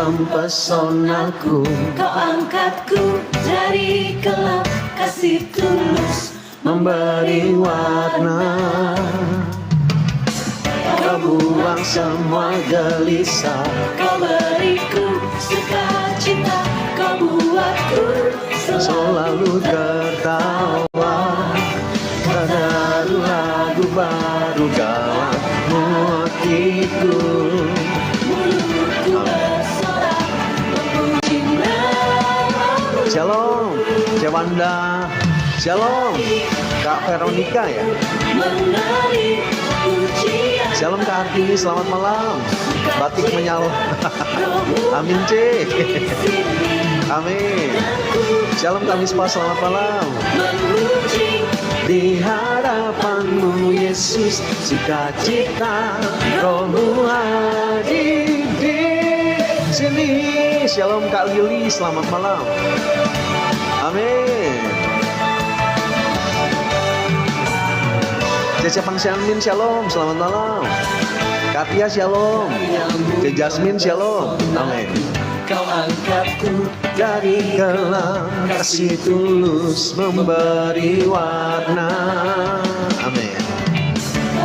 mempesonaku. Kau angkatku dari gelap, kasih tulus Memberi warna. Kau buang semua gelisah. Kau beriku sukacita, kau buatku Selalu tertawa. Baru lagu baru dalam hatiku. mulutku bersorak memuji namamu. Shalom, Cewanda. Shalom, Kak Veronica ya. Menari pujian Shalom Kak Hartini, selamat malam. Batik menyala. Amin C. Amin. Shalom Kak Mispa, selamat malam. memuji Di hadapanmu Yesus, sukacita Rohmu hadir di sini. Shalom Kak Lili, selamat malam. Amin. Cece Pangsiamin, shalom, selamat malam. Katia, shalom. Cece Jasmine, shalom. Amin. Kau angkatku Dari gelap kasih tulus memberi warna. Amin.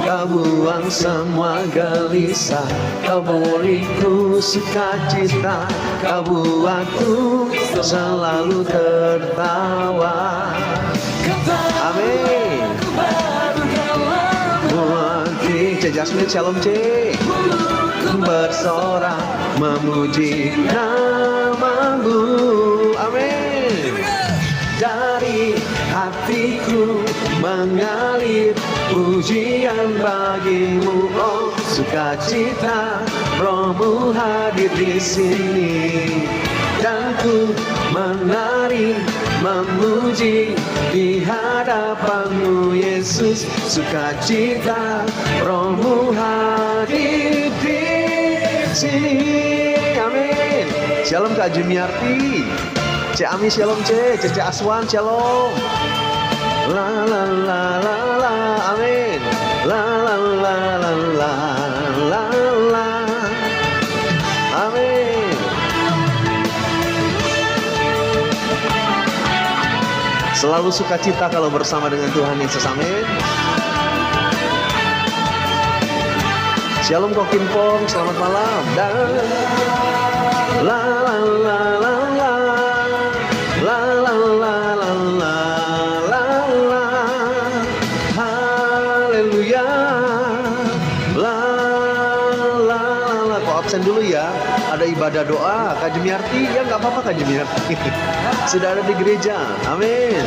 Kau buang semua gelisah, kau beriku sukacita, kau buatku selalu tertawa. Amin. Muati C. Jasmine, shalom C. Bersorak memuji namamu. Amin. Dari hatiku mengalir pujian bagimu, oh sukacita Rohmu hadir di sini. Dan ku menari memuji di hadapanmu Yesus, sukacita Rohmu hadir di sini. Amin. Shalom Kak Jumiarti. C. Ami, shalom C. Cece Aswan, shalom. La la la la la. Amin. La la la la la la la. Amin. Selalu sukacita kalau bersama dengan Tuhan Yesus. Amin. Shalom Kokin Pong, selamat malam. Dan la la la la la la la la la la la la. Haleluya. La la la. Kok absen dulu ya? Ada ibadah doa. Kak Jumiarti, ya nggak apa-apa Kak Jumiarti. Sudah ada di gereja. Amin.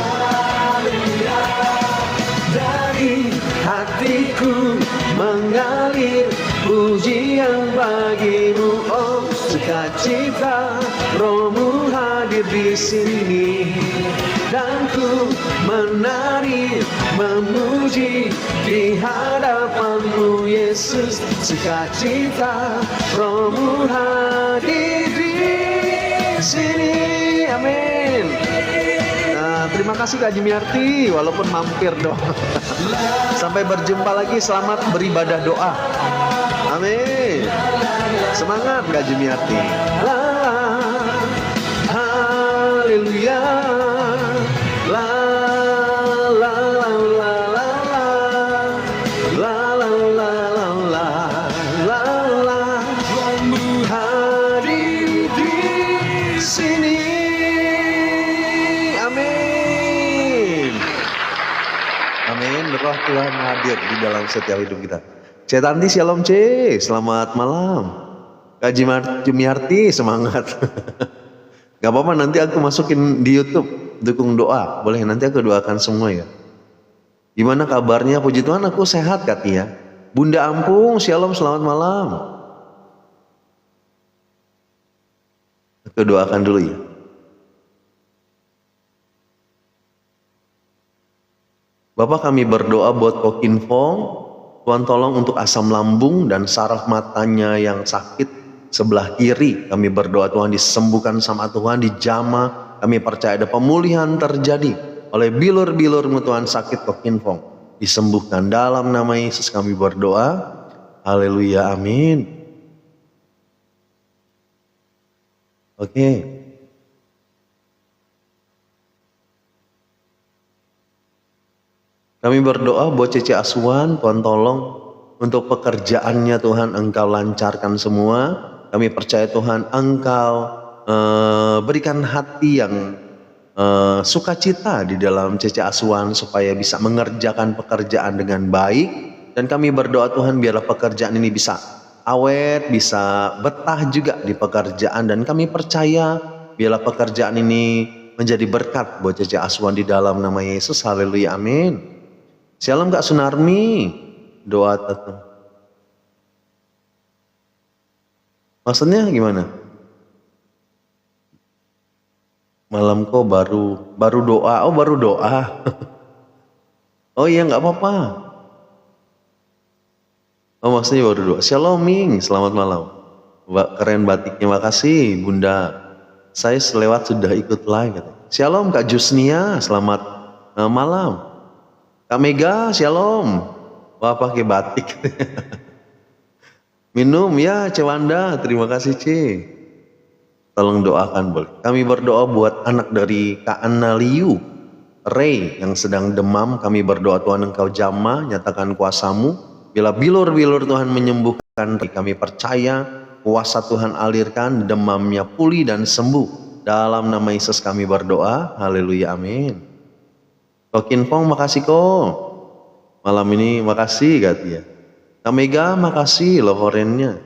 Dari hatiku mengalir pujian bagimu, oh sukacita Rohmu hadir di sini. Dan ku menari memuji di hadapanmu Yesus, sukacita Rohmu hadir di sini. Amin. Terima kasih Kak Jumiarti, walaupun mampir doang. Sampai berjumpa lagi, selamat beribadah doa. Amin. Semangat Kak Jumiarti. La la. Haleluya. La la la la la la. La la la la la la la. Hadir di sini. Amin, roh Tuhan hadir di dalam setiap hidup kita. C. Tanti, shalom C, selamat malam. Kak Jumiarti, semangat. Gak apa-apa, nanti aku masukin di YouTube, dukung doa. Boleh, nanti aku doakan semua ya. Gimana kabarnya? Puji Tuhan aku sehat Katia. Bunda Ampung, shalom, selamat malam. Aku doakan dulu ya. Bapak, kami berdoa buat Kokin Fong. Tuhan tolong untuk asam lambung dan saraf matanya yang sakit sebelah kiri. Kami berdoa Tuhan disembuhkan sama Tuhan, dijamah. Kami percaya ada pemulihan terjadi oleh bilur-bilurmu Tuhan, sakit Kokin Fong disembuhkan dalam nama Yesus kami berdoa. Haleluya, amin. Oke. Kami berdoa buat Cece Aswan, Tuhan tolong untuk pekerjaannya Tuhan Engkau lancarkan semua. Kami percaya Tuhan Engkau berikan hati yang sukacita di dalam Cece Aswan supaya bisa mengerjakan pekerjaan dengan baik. Dan kami berdoa Tuhan biarlah pekerjaan ini bisa awet, bisa betah juga di pekerjaan. Dan kami percaya biarlah pekerjaan ini menjadi berkat buat Cece Aswan di dalam nama Yesus. Haleluya, amin. Shalom Kak Sunarmi, doa tetap. Maksudnya gimana? Malam kok baru doa, oh baru doa. Oh iya nggak apa-apa. Oh maksudnya baru doa. Shalom Ming, selamat malam. Keren batiknya, makasih Bunda. Saya selewat sudah ikut live. Shalom Kak Jusnia, selamat malam. Kak Mega, shalom. Wah pakai batik. Minum ya Cewanda, terima kasih C. Tolong doakan boleh. Kami berdoa buat anak dari Kak Analiu, Ray yang sedang demam. Kami berdoa Tuhan Engkau jamah, nyatakan kuasa-Mu. Bila bilur-bilur Tuhan menyembuhkan, kami percaya kuasa Tuhan alirkan, demamnya pulih dan sembuh. Dalam nama Yesus kami berdoa, haleluya, amin. Kokin Pong makasih kok. Malam ini makasih Kak Tia. Kak Mega makasih loh korennya.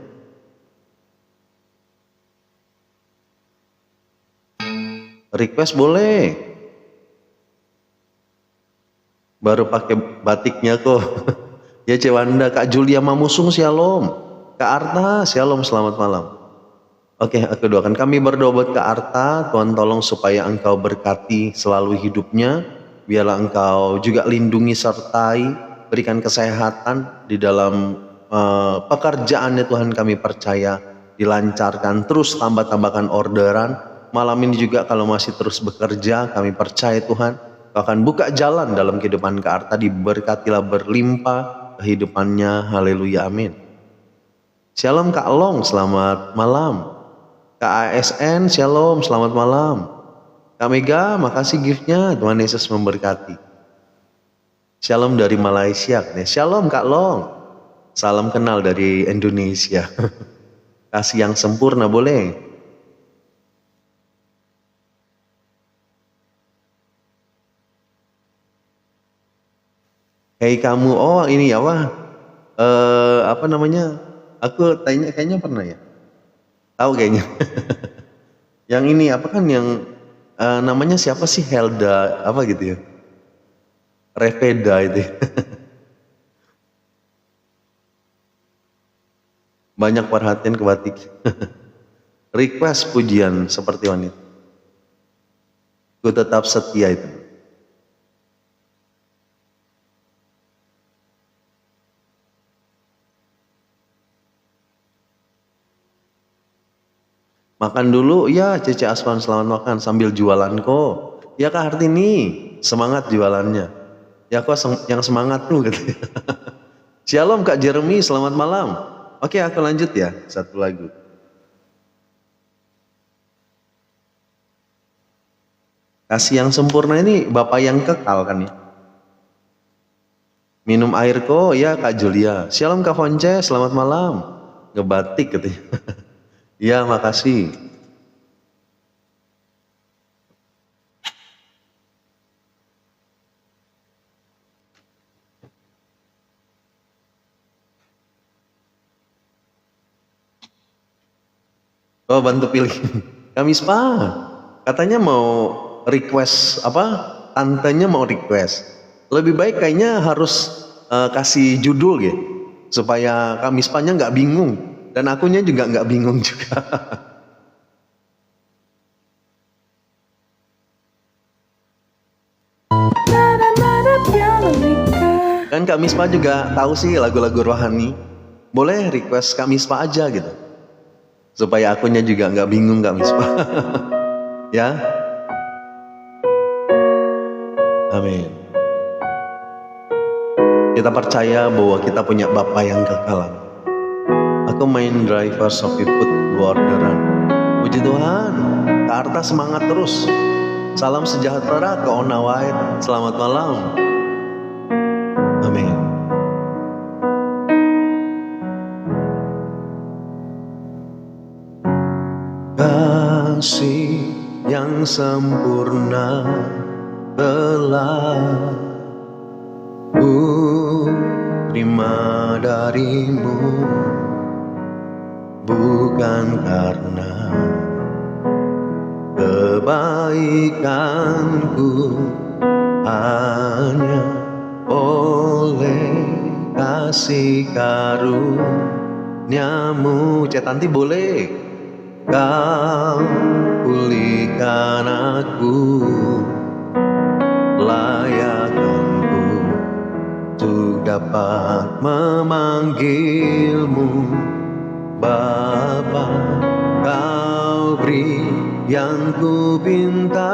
Request boleh. Baru pakai batiknya kok. Ya Cewanda, Kak Julia Mamusung shalom. Kak Arta shalom, selamat malam. Oke, aku doakan. Kami berdoa buat Kak Arta, Tuhan tolong supaya Engkau berkati selalu hidupnya. Biarlah Engkau juga lindungi sertai, berikan kesehatan di dalam pekerjaannya Tuhan kami percaya dilancarkan, terus tambahkan orderan. Malam ini juga kalau masih terus bekerja, kami percaya Tuhan Kau akan buka jalan dalam kehidupan Kak Arta, diberkatilah berlimpah kehidupannya, haleluya, amin. Shalom Kak Long, selamat malam. Kak ASN, shalom, selamat malam. Kak Mega, makasih giftnya, Tuhan Yesus memberkati. Shalom dari Malaysia, shalom Kak Long. Salam kenal dari Indonesia. Kasih yang sempurna boleh. Hei kamu, oh ini ya wah, apa namanya? Aku tanya kayaknya pernah ya. Tahu kayaknya. Yang ini apa kan yang namanya siapa sih, Helda apa gitu ya? Reveda itu. Banyak perhatian ke batik. Request pujian seperti wanita. Ku tetap setia itu. Makan dulu, ya Cece Aswan selamat makan sambil jualan kok. Ya Kak Hartini, semangat jualannya. Ya kok yang semangat tuh gitu. Shalom Kak Jeremy, selamat malam. Oke aku lanjut ya, satu lagu. Kasih yang sempurna ini Bapak yang kekal kan ya. Minum air kok, ya Kak Julia. Shalom Kak Fonce, selamat malam. Ngebatik katanya. Ya makasih. Oh bantu pilih. Kamispa katanya mau request apa? Tantenya mau request. Lebih baik kayaknya harus kasih judul ya, supaya Kamispanya nggak bingung. Dan akunya juga nggak bingung juga. Kan Kak Mispa juga tahu sih lagu-lagu rohani. Boleh request Kak Mispa aja gitu. Supaya akunya juga nggak bingung Kak Mispa. Ya. Amin. Kita percaya bahwa kita punya Bapa yang kekalan. Aku main driver Shopee Food orderan. Puji Tuhan. Kak Arta semangat terus. Salam sejahtera ke Ona Wahid. Selamat malam. Amin. Kasih yang sempurna telah ku terima darimu, bukan karena kebaikanku, hanya oleh kasih karuniamu. Cek Tanti boleh kau pulihkan aku, layakkanku untuk dapat memanggilmu Bapa. Kau beri yang ku pinta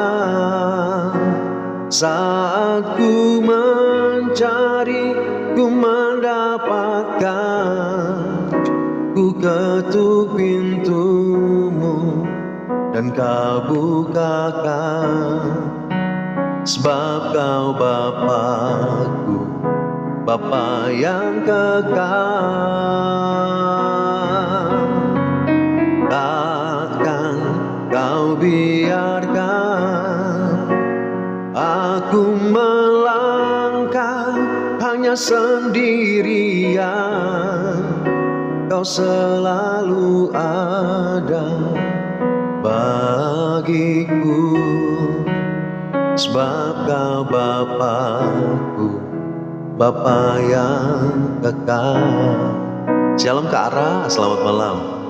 saat ku mencari, ku mendapatkan. Ku ketuk pintumu dan kau bukakan, sebab kau Bapakku, Bapa yang kekal. Takkan kau biarkan aku melangkah hanya sendirian. Kau selalu ada bagiku, sebab kau Bapakku, Bapa yang kekal. Shalom Kak Ara, selamat malam.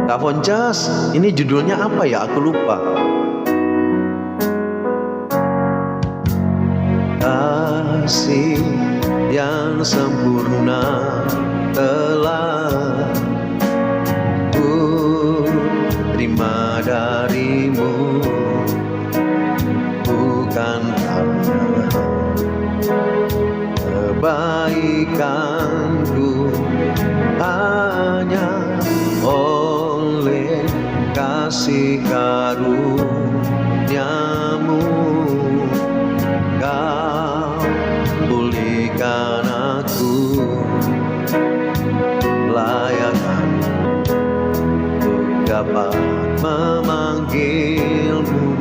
Kak Foncas, ini judulnya apa ya? Aku lupa. Kasih yang sempurna telah ku terima darimu, bukan karena kebaikanku, hanya oleh kasih karuniamu. Kau pulihkan aku, layakkan untuk dapat memanggilmu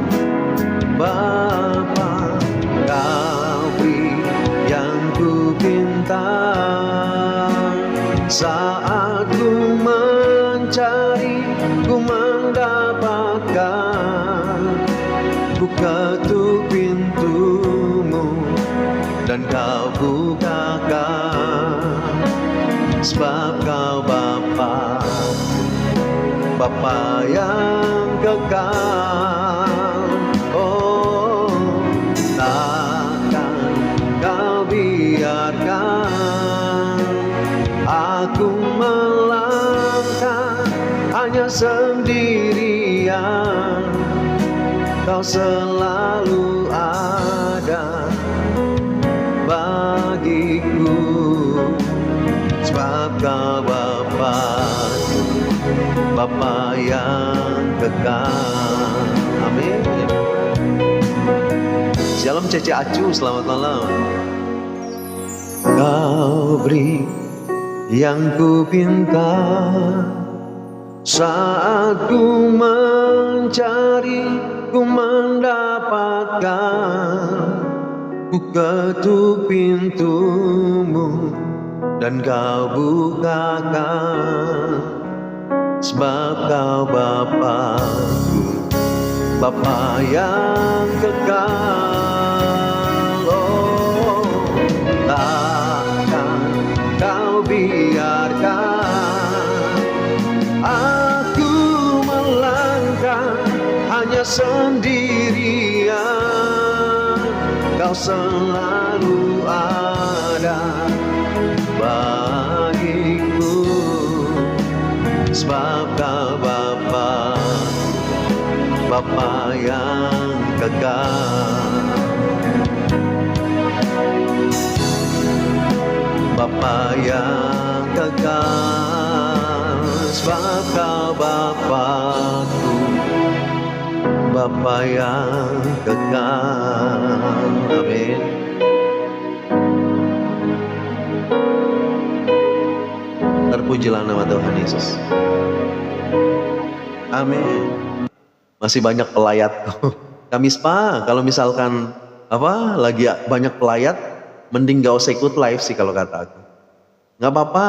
Bapa. Kau beri yang ku pinta saat ku mencari, ku mendapatkan. Ku ketuk pintumu dan kau bukakan, sebab kau Bapa, Bapa yang kekal. Oh, takkan kau biarkan aku melangkah hanya sendirian. Kau selalu ada bagiku, sebab kau Bapakku, Bapa yang kekal. Amin. Shalom Cece Acu, selamat malam. Kau beri yang ku pinta saat ku mencari, ku mendapatkan. Ku ketuk pintumu dan kau bukakan, sebab kau Bapakku, Bapa yang kekal. Oh, takkan kau biarkan aku melangkah hanya sendirian. Kau selalu ada bagiku, sebab kau Bapa, Bapa yang kekal. Bapa yang kekal, sebab Bapa yang kekal. Amin. Terpujilah nama Tuhan Yesus. Amin. Masih banyak pelayat. Kamis Pak, kalau misalkan lagi banyak pelayat, mending gak usah ikut live sih kalau kata aku. Nggak apa-apa,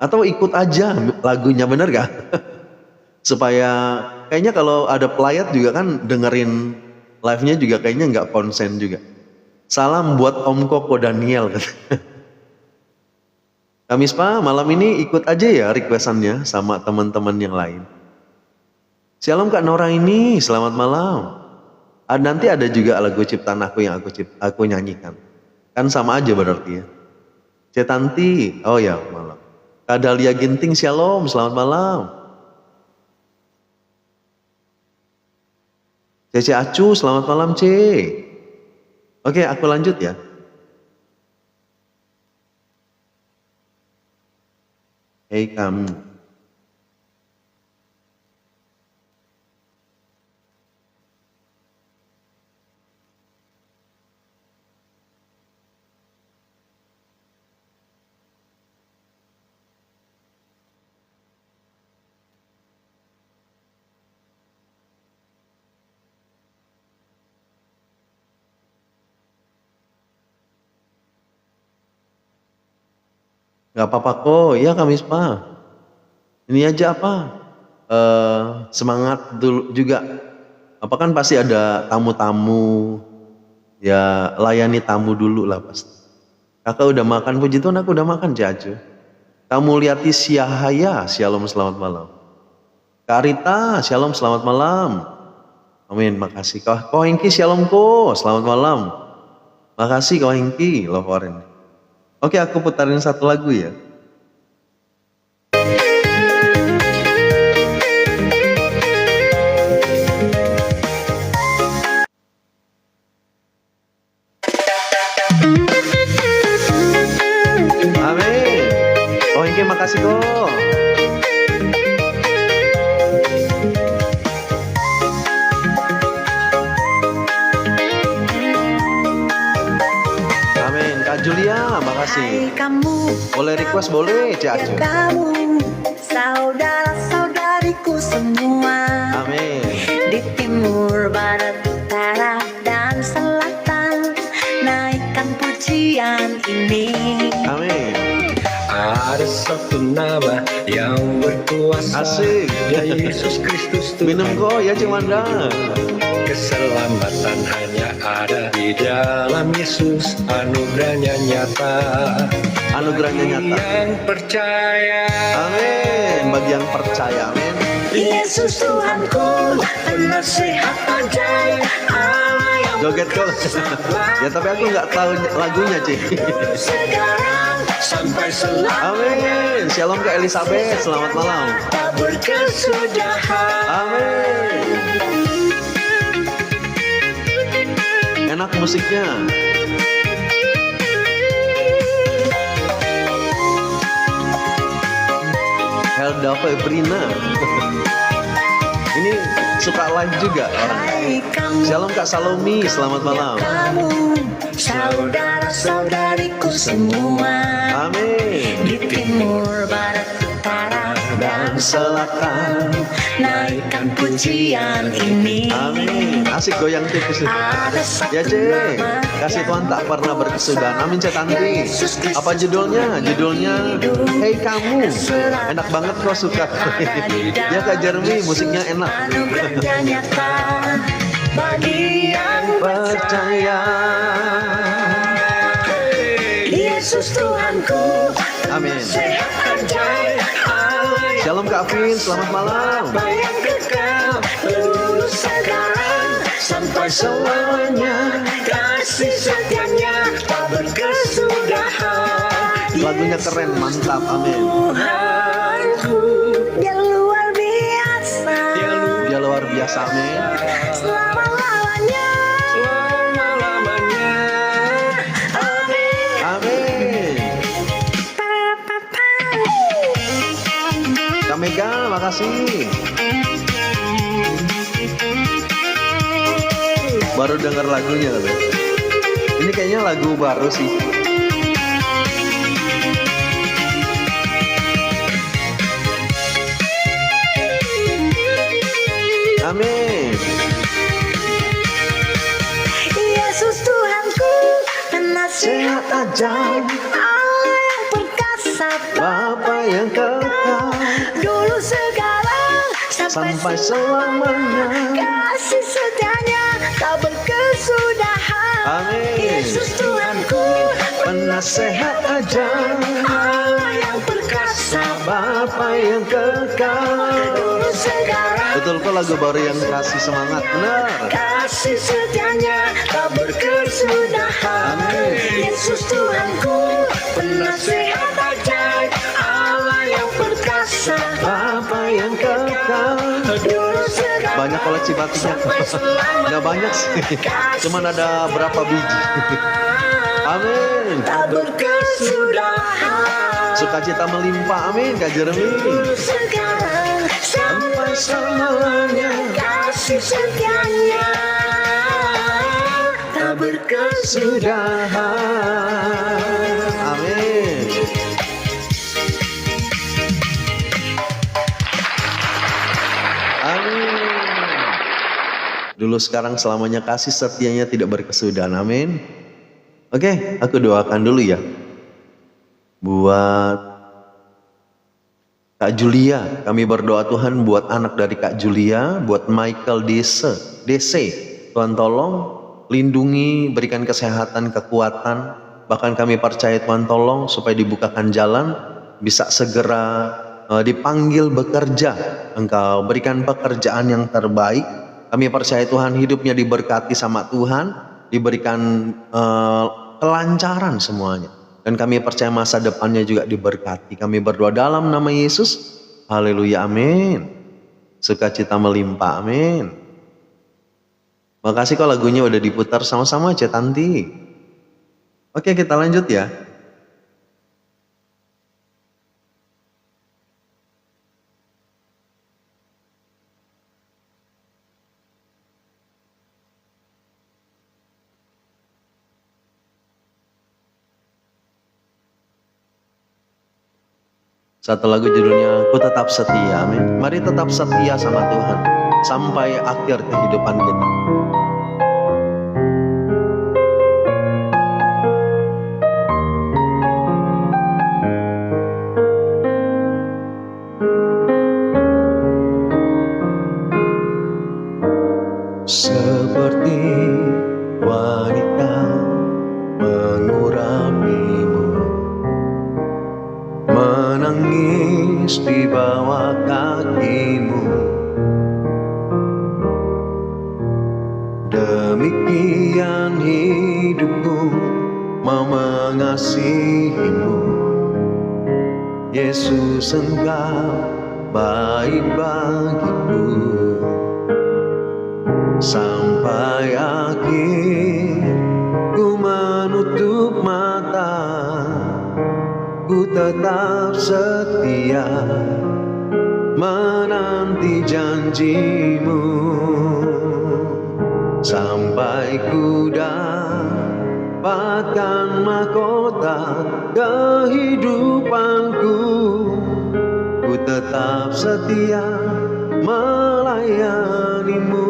atau ikut aja lagunya, bener gak? Supaya kayaknya kalau ada pelayat juga kan dengerin live-nya juga kayaknya nggak konsen juga. Salam buat Om Koko Daniel. Kamis Pak, malam ini ikut aja ya requestannya sama teman-teman yang lain. Shalom Kak Nora ini, selamat malam. Nanti ada juga lagu ciptaan aku yang aku nyanyikan. Kan sama aja berarti ya. Cetanti, oh ya malam. Kak Dahlia Ginting, shalom, selamat malam. Cece Acu, selamat malam C. Oke, aku lanjut ya. Hei kamu. Gak apa-apa kok, ya Kamis Pak. Ini aja semangat dulu juga. Apa kan pasti ada tamu-tamu, ya layani tamu dulu lah pasti. Kakak udah makan, puji Tuhan aku udah makan Cacu. Kamu liati Siahaya, shalom selamat malam. Kak Rita, shalom selamat malam. Amin, makasih. Kau Hengki, shalom ko, selamat malam. Makasih kau Hengki, love orange. Oke, aku putarin satu lagu ya. Amin. Oh, Inge makasih kok. Amin. Kak Julia, makasih. Boleh request boleh, Cak Acu. Kamu, saudara-saudariku semua. Amin. Di timur, barat, utara, dan selatan, naikkan pujian ini. Amin. Ada satu nama yang berkuasa, Asik. ya Yesus Kristus Tuhan. Minum kok ya Cik Wanda. Keselamatan hanya ada di dalam Yesus, anugerahnya nyata. Anugerahnya nyata. Yang percaya. Amin. Bagi yang percaya, amin. Yesus Tuhanku, penasihat ajaib, Allah yang Joget kok. Ya tapi aku nggak tahu lagunya Cik. sekarang sampai selamanya. Amin. Shalom ke Elizabeth, selamat malam. Tak berkesudahan. Amin. Enak musiknya. Helda Febrina. Ini suka live juga orang. Hai kamu, Shalom Kak Salomi, selamat malam. kamu, saudara-saudariku semua. Amin. Di timur, barat, utara, dan selatan, naikkan pujian ini. Amin. Asik goyang tipis nih. Ada satu Ya Cek, nama kasih yang Tuhan tak pernah berkesudahan. Amin Cek Tanti. Apa judulnya? Judulnya Hei Kamu. Enak banget kok suka. Ya Kak Jeremy, musiknya enak. anugerahnya nyata bagi yang Percaya. Yesus Tuhanku. Amin. Sehat ajaib, Allah yang Shalom Kak Vin, selamat malam. yang kekal, lulus sekarang sampai selamanya. Kasih setianya tak berkesudahan. Lagunya keren, mantap, amin. Tuhanku, dia luar biasa. Dia luar biasa, amin. Selama-lamanya. Selama-lamanya. Amin. Amin. Kak Mega, makasih. Baru dengar lagunya katanya. Ini kayaknya lagu baru sih. Amin. Yesus Tuhanku, penasihat Ajaib, Allah yang perkasa, Bapa yang kekal, dulu sekarang sampai selamanya. kasih setianya tak berkesudahan. Amin. Yesus Tuhanku, Penasehat ajaib, Allah yang perkasa, Bapa yang kekal. dulu sekarang Betul kok, lagu baru yang kasih semangat. Benar. kasih setianya tak berkesudahan. Amin. Yesus Tuhanku, penasehat ajaib, Allah yang perkasa, Bapa yang kekal. dulu sekarang Banyak koleksi batiknya. sampai selamanya. Nggak banyak sih. Cuman ada berapa biji. Amin. Tak berkesudahan. Sukacita melimpah. Amin. Kak Jeremy. Dulu sekarang sampai selamanya kasih setianya tak berkesudahan. Sudahan. Amin. Amin. Dulu sekarang selamanya kasih setianya tidak berkesudahan. Amin. Oke, aku doakan dulu ya. Buat Kak Julia, kami berdoa Tuhan buat anak dari Kak Julia, buat Michael DC. Tuhan tolong lindungi, berikan kesehatan, kekuatan. Bahkan kami percaya Tuhan tolong supaya dibukakan jalan, bisa segera dipanggil bekerja. Engkau berikan pekerjaan yang terbaik. Kami percaya Tuhan hidupnya diberkati sama Tuhan, diberikan kelancaran semuanya. Dan kami percaya masa depannya juga diberkati. Kami berdoa dalam nama Yesus. Haleluya, amin. Sukacita melimpah, amin. Makasih kok lagunya udah diputar sama-sama aja Tanti. Oke, kita lanjut ya. Satu lagu judulnya Ku Tetap Setia, amin. Mari tetap setia sama Tuhan sampai akhir kehidupan kita. Seperti wanita mengurapimu, menangis di bawah kakimu. Demikian hidupku mau mengasihimu. Yesus, Engkau baik bagiku. Sampai akhir ku menutup mata, ku tetap setia menanti janjimu. Sampai ku dapatkan mahkota kehidupanku, ku tetap setia melayanimu.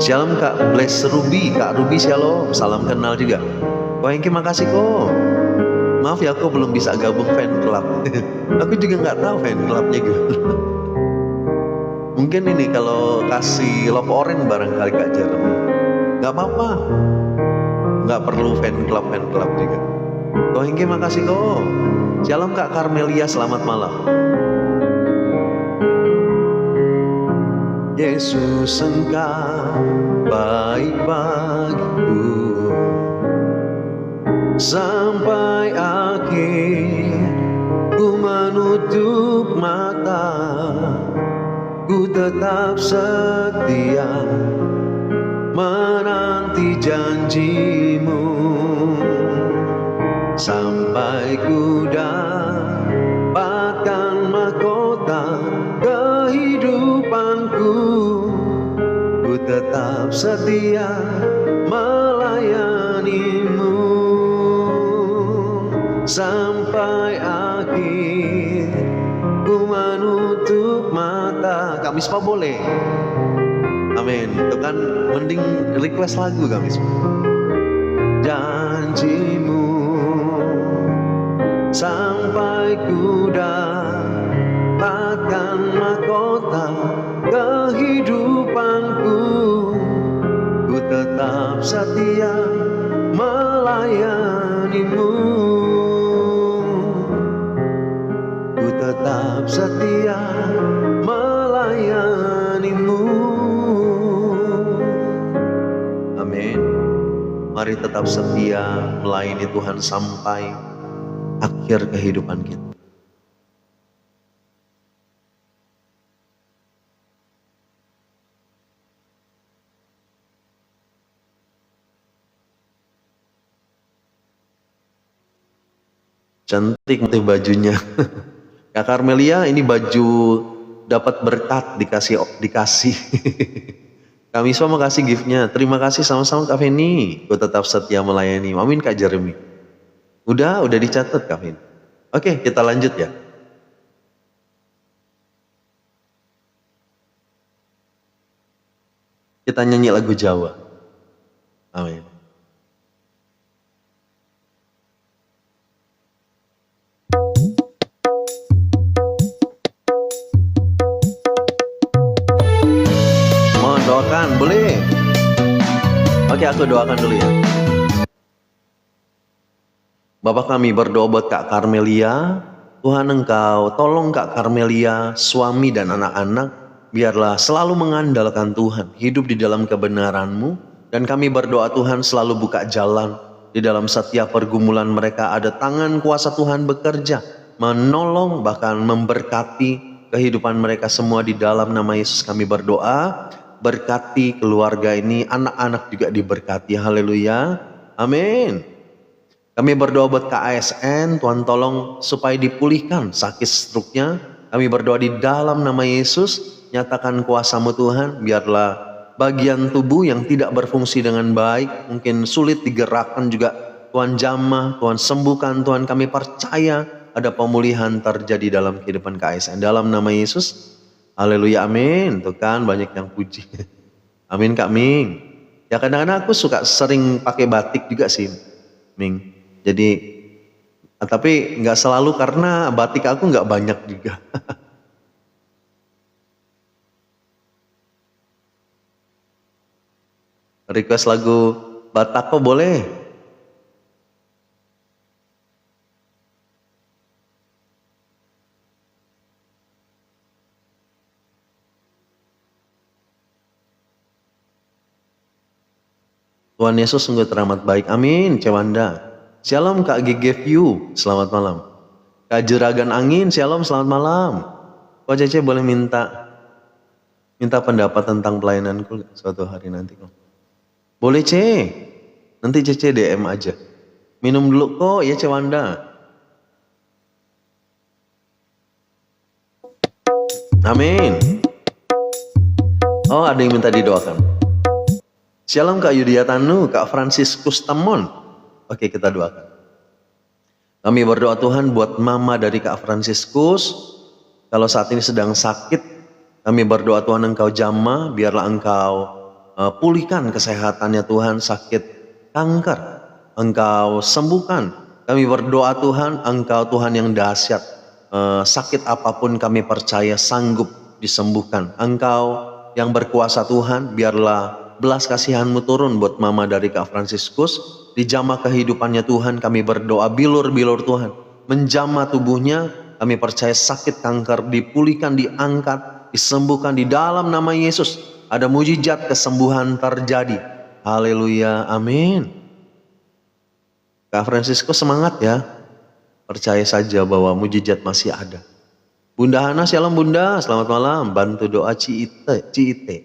Shalom Kak Bless Ruby, Kak Ruby shalom, salam kenal juga. Wah Engki makasih kok. Maaf ya aku belum bisa gabung fan club. Aku juga nggak tahu fan clubnya gimana. Mungkin ini kalau kasih love orange barangkali Kak Jeremy. Nggak apa-apa, nggak perlu fan club juga. Kok Engki makasih kok. Shalom Kak Carmelia, selamat malam. Yesus, Engkau baik bagiku. Sampai akhir ku menutup mata, ku tetap setia menanti janjimu. Sampai ku dapatkan mahkota kehidupanku, tetap setia melayanimu sampai akhir. Ku menutup mata. Kak Mispa boleh? Amin. Itu kan mending request lagu Kak Mispa. Janjimu sampai ku dapatkan mahkota kehidupanku. Ku tetap setia melayanimu. Ku tetap setia melayanimu. Amin. Mari tetap setia melayani Tuhan sampai akhir kehidupan kita. Cantik motif bajunya. Kak Carmelia, ini baju dapat berkat dikasih. Kami semua kasih giftnya. Terima kasih sama-sama Kak Feni. Ku tetap setia melayani. Amin Kak Jeremy. Udah dicatat Kak Feni. Oke, kita lanjut ya. Kita nyanyi lagu Jawa. Amin. Mohon doakan, boleh? Oke, aku doakan dulu ya. Bapak kami berdoa buat Kak Carmelia. Tuhan Engkau tolong Kak Carmelia, suami dan anak-anak, biarlah selalu mengandalkan Tuhan, hidup di dalam kebenaran-Mu. Dan kami berdoa Tuhan selalu buka jalan di dalam setiap pergumulan mereka. Ada tangan kuasa Tuhan bekerja, menolong bahkan memberkati kehidupan mereka semua. Di dalam nama Yesus kami berdoa. Berkati keluarga ini, anak-anak juga diberkati. Haleluya. Amin. Kami berdoa buat KASN, Tuhan tolong supaya dipulihkan sakit struknya. Kami berdoa di dalam nama Yesus, nyatakan kuasa-Mu Tuhan, biarlah bagian tubuh yang tidak berfungsi dengan baik, mungkin sulit digerakkan juga, Tuhan jamah, Tuhan sembuhkan, Tuhan kami percaya ada pemulihan terjadi dalam kehidupan KASN. Dalam nama Yesus, haleluya, amin. Tuh kan banyak yang puji. Amin Kak Ming. Ya kadang-kadang aku suka sering pakai batik juga sih Ming. Jadi, tapi nggak selalu karena batik aku nggak banyak juga. Request lagu Batako boleh? Tuhan Yesus sungguh teramat baik. Amin. Cewanda. Shalom Kak GGView, selamat malam. Kak Juragan Angin, shalom, selamat malam. Kok Cece boleh minta pendapat tentang pelayananku suatu hari nanti kok? Boleh Ce, nanti Cece DM aja. Minum dulu kok ya Cewanda. Amin. Oh ada yang minta didoakan. Shalom Kak Yudiatanu, Kak Franciscus Temon. Oke, kita doakan. Kami berdoa Tuhan buat mama dari Kak Franciscus. Kalau saat ini sedang sakit, kami berdoa Tuhan Engkau jamah, biarlah Engkau pulihkan kesehatannya Tuhan, sakit kanker Engkau sembuhkan. Kami berdoa Tuhan, Engkau Tuhan yang dahsyat, sakit apapun kami percaya sanggup disembuhkan. Engkau yang berkuasa Tuhan, biarlah belas kasihan-Mu turun buat mama dari Kak Franciscus. Dijamah kehidupannya Tuhan, kami berdoa bilur-bilur Tuhan menjamah tubuhnya. Kami percaya sakit kanker dipulihkan, diangkat, disembuhkan di dalam nama Yesus. Ada mujizat kesembuhan terjadi. Haleluya, amin. Kak Francisco semangat ya. Percaya saja bahwa mujizat masih ada. Bunda Hana, shalom Bunda, selamat malam. Bantu doa Ciite.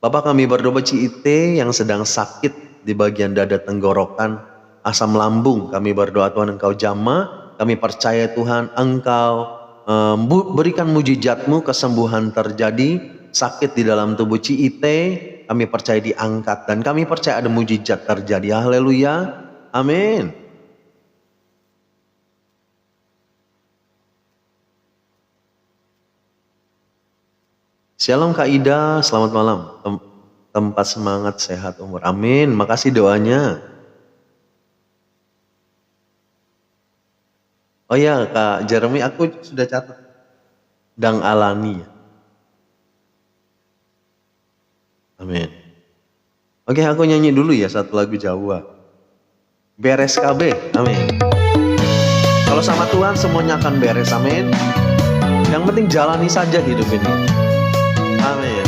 Bapak kami berdoa Ciite yang sedang sakit di bagian dada tenggorokan, asam lambung. Kami berdoa Tuhan Engkau jamah. Kami percaya Tuhan Engkau berikan mujizat-Mu, kesembuhan terjadi sakit di dalam tubuh Ciite, kami percaya diangkat dan kami percaya ada mujizat terjadi. Haleluya. Amin. Shalom Kak Ida, selamat malam. Tempat semangat sehat umur. Amin. Makasih doanya. Oh ya Kak Jeremy, aku sudah catat. Dang Alani. Amin. Oke, aku nyanyi dulu ya satu lagu Jawa. Beres KB. Amin. Kalau sama Tuhan semuanya akan beres. Amin. Yang penting jalani saja hidup ini. Amin.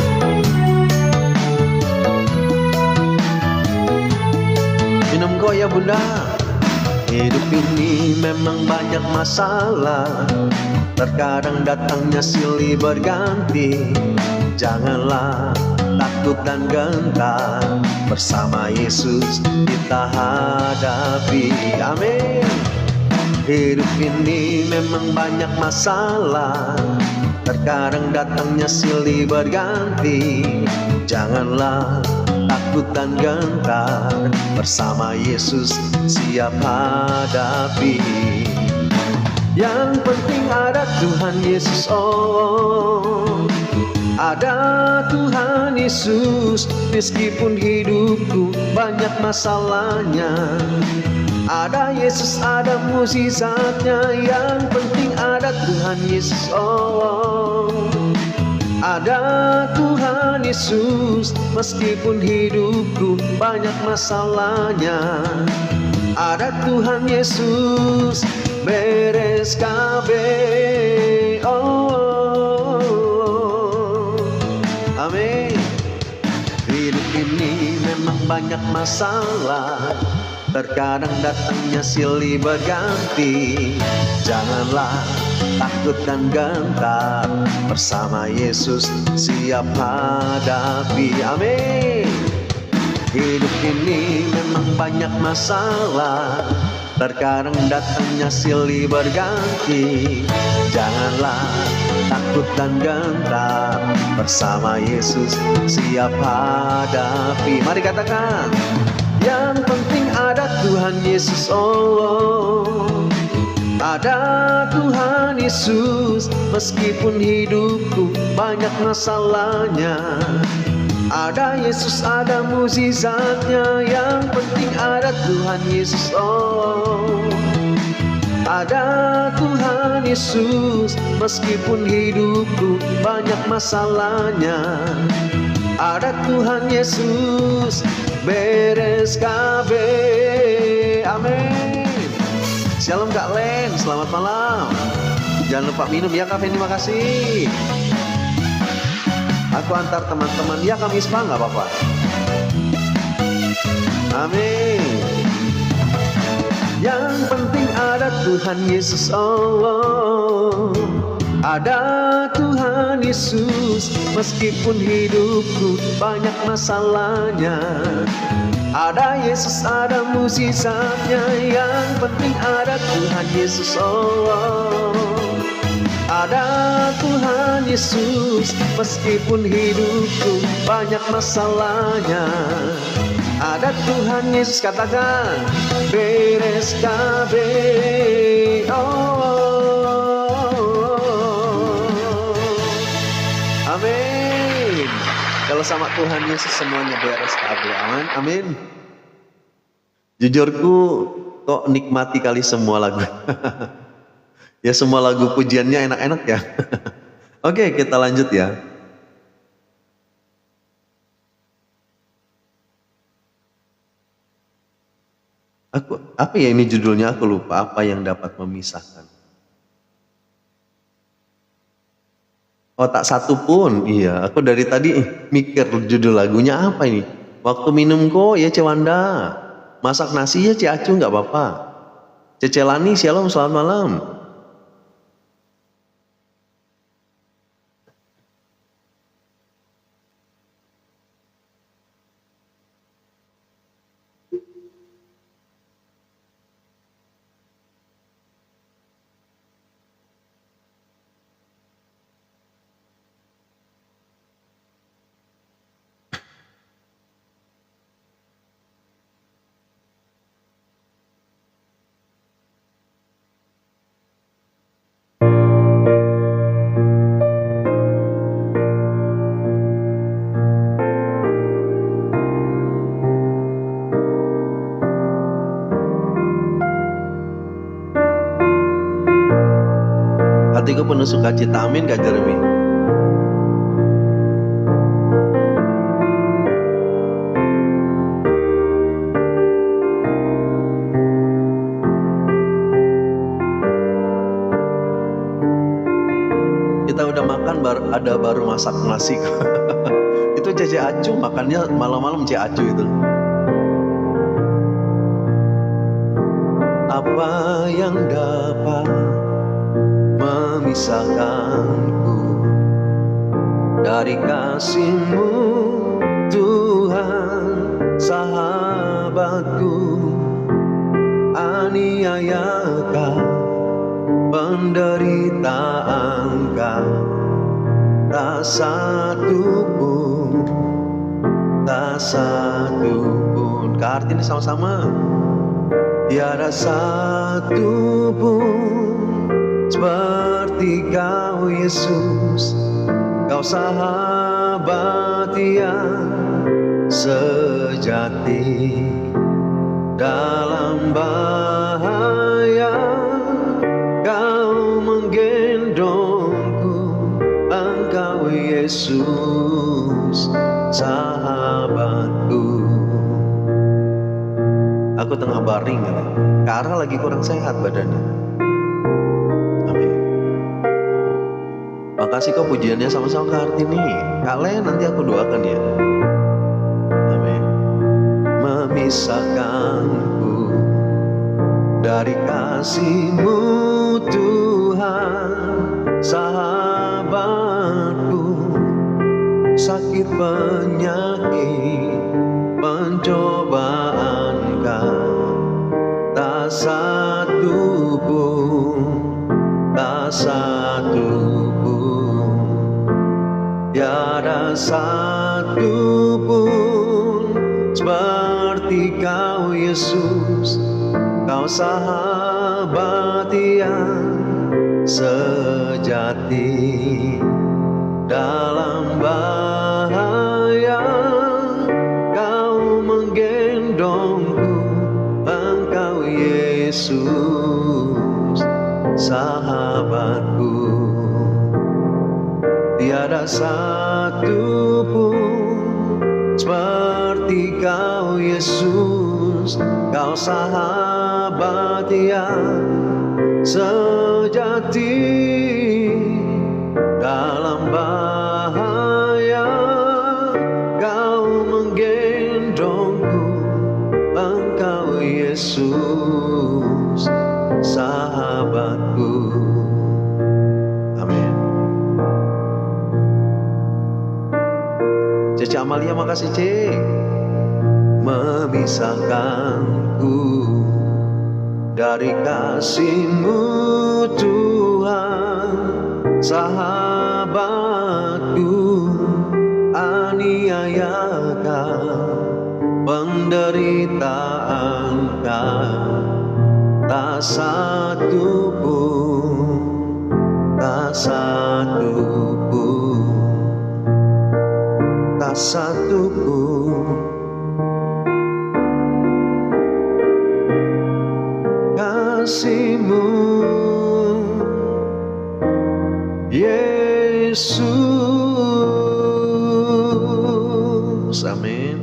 Minum kok ya bunda. Hidup ini memang banyak masalah. Terkadang datangnya silih berganti. Janganlah takut dan gentar. Bersama Yesus kita hadapi. Amin. Hidup ini memang banyak masalah. Terkadang datangnya silih berganti. Janganlah takut dan gentar. Bersama Yesus siap hadapi. Yang penting ada Tuhan Yesus. Oh, ada Tuhan Yesus. Meskipun hidupku banyak masalahnya, ada Yesus, ada mukjizatnya. Yang penting ada Tuhan Yesus. Oh, ada Tuhan Yesus. Meskipun hidupku banyak masalahnya, ada Tuhan Yesus. Beres KB. Oh, amin. Hidup ini memang banyak masalah. Terkadang datangnya silih berganti. Janganlah takut dan gentar. Bersama Yesus siap hadapi. Amin. Hidup ini memang banyak masalah. Terkadang datangnya silih berganti. Janganlah takut dan gentar. Bersama Yesus siap hadapi. Mari katakan. Yang penting ada Tuhan Yesus. Oh, ada Tuhan Yesus. Meskipun hidupku banyak masalahnya, ada Yesus, ada mukjizatnya. Yang penting ada Tuhan Yesus. Oh, ada Tuhan Yesus. Meskipun hidupku banyak masalahnya, ada Tuhan Yesus. Beres KB. Amin. Shalom Kak Len, selamat malam. Jangan lupa minum ya Kak Feni, makasih. Aku antar teman-teman ya Kak Mispa, nggak apa-apa. Amin. Yang penting ada Tuhan Yesus. Oh, ada Tuhan Yesus. Meskipun hidupku banyak masalahnya, ada Yesus, ada mukjizatnya. Yang penting ada Tuhan Yesus. Oh, ada Tuhan Yesus. Meskipun hidupku banyak masalahnya, ada Tuhan Yesus. Katakan. Beres KB. Amin. Kalau sama Tuhan Yesus semuanya beres KB. Amin. Amin. Jujurku kok nikmati kali semua lagu. Ya semua lagu pujiannya enak-enak ya. Oke, kita lanjut ya. Apa ya ini judulnya, aku lupa. Apa yang dapat memisahkan? Oh, tak satu pun. Iya, aku dari tadi mikir judul lagunya apa ini. Waktu minum kok ya Cewanda. Masak nasi ya Acu, nggak apa-apa. Cecelani, shalom, selamat malam. Hatiku penuh sukacita. Amin Kak Jeremy. Kita udah makan, baru masak nasi. Itu Cece Acu makannya malam-malam Cece Acu itu. Apa yang dapat memisahkanku dari kasih-Mu, Tuhan, sahabatku? Aniayakah, penderitaanka, tak satu pun, tak satu pun. Kak Artini sama-sama. Tiada satu pun seperti Kau Yesus, Kau sahabat yang sejati. Dalam bahaya Kau menggendongku, Engkau Yesus sahabatku. Aku tengah baring, Kara lagi kurang sehat badannya. Amin. Makasih kok pujiannya sama-sama Kak Artini. Kalian nanti aku doakan ya. Amin. Memisahkanku dari kasih-Mu, Tuhan, sahabatku. Sakit, penyakit, pencobaan tak satu pun, tak satu pun. Tiada satu pun seperti Kau Yesus, Kau sahabat yang sejati. Dalam bahaya Kau menggendongku, Engkau Yesus sahabatku. Tiada satu pun seperti Kau Yesus, Kau sahabat yang sejati. Dalam bahaya Kau menggendongku, Engkau Yesus sahabatku. Amin. Cece Amalia, makasih Cek. Memisahkanku dari kasih-Mu, Tuhan, sahabatku. Aniayakah, penderitaanka, tak satu pun, tak satu pun, tak satu pun. Kasih-Mu, Yesus. Amin.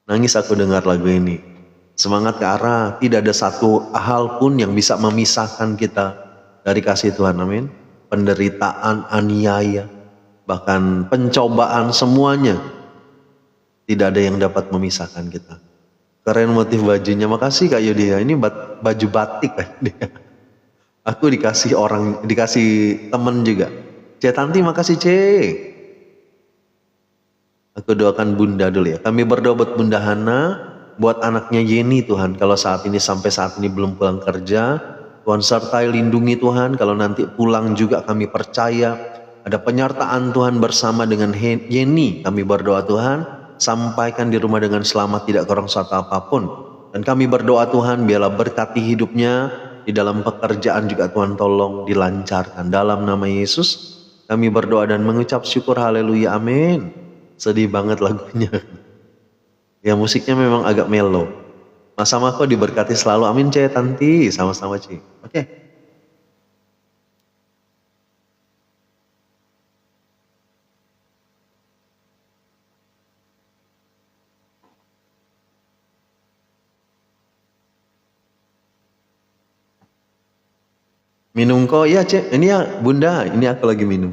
Nangis aku dengar lagu ini. Semangat ke arah, tidak ada satu hal pun yang bisa memisahkan kita dari kasih Tuhan. Amin. Penderitaan, aniaya, bahkan pencobaan, semuanya tidak ada yang dapat memisahkan kita. Keren motif bajunya. Makasih Kak Yudia. Ini baju batik Kak Yudia. Aku dikasih temen juga. Cek Tanti, makasih Cek. Aku doakan Bunda dulu ya. Kami berdoa buat Bunda Hana, buat anaknya Yeni Tuhan. Kalau sampai saat ini belum pulang kerja, Tuhan sertai lindungi Tuhan. Kalau nanti pulang juga kami percaya ada penyertaan Tuhan bersama dengan Yeni. Kami berdoa Tuhan, sampaikan di rumah dengan selamat, tidak kurang satu apapun. Dan kami berdoa Tuhan, biarlah berkati hidupnya, di dalam pekerjaan juga Tuhan tolong dilancarkan. Dalam nama Yesus kami berdoa dan mengucap syukur, haleluya, amin. Sedih banget lagunya. Ya musiknya memang agak mellow. Mas sama kok diberkati selalu, amin Cek Tanti, sama-sama Cek. Oke. Minum kok? Ya Cek, ini ya Bunda, ini aku lagi minum.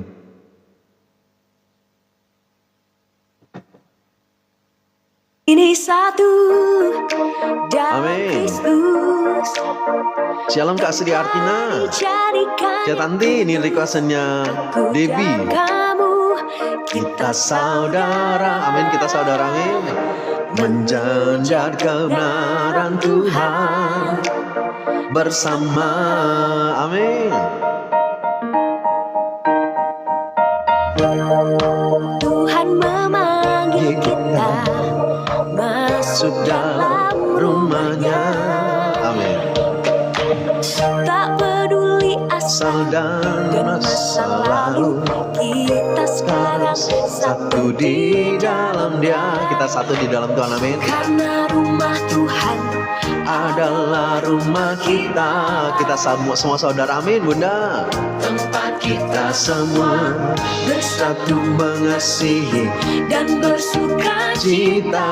Ini satu dalam Amin. Kristus. Shalom Kak Sri Artina. Dijadikan Cek Tanti, ini requestannya aku dan Debbie. kamu. Kita saudara, amin, kita saudara, amin. Menjanjar kebenaran Tuhan bersama, amin. Tuhan memanggil kita masuk Dalam rumahnya, amin. Tak peduli asal Dan dan masa masa lalu, lalu, kita sekarang satu di dalam Dia, kita satu di dalam Tuhan, amin. karena rumah Tuhan Adalah rumah kita, kita semua saudara, amin Bunda. tempat Kita semua bersatu mengasihi dan bersuka cita.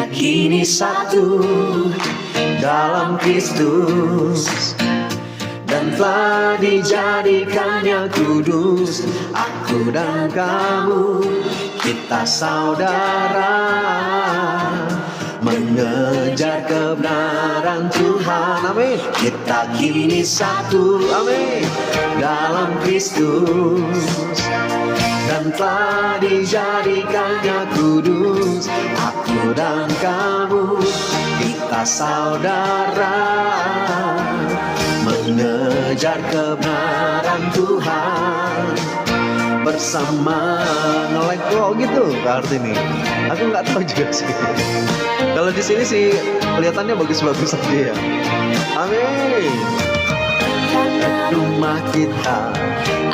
Kini satu dalam Kristus, dan telah dijadikannya kudus. Aku dan kamu, kita saudara, mengejar kebenaran Tuhan, amin. Kita kini satu, amin, dalam Kristus, dan telah dijadikannya kudus. Aku dan kamu, kita saudara, mengejar kebenaran Tuhan bersama. Nge-like kok gitu Kak Artini? Aku nggak tahu juga sih. Kalau di sini sih kelihatannya bagus-bagus aja ya. Amin. Rumah kita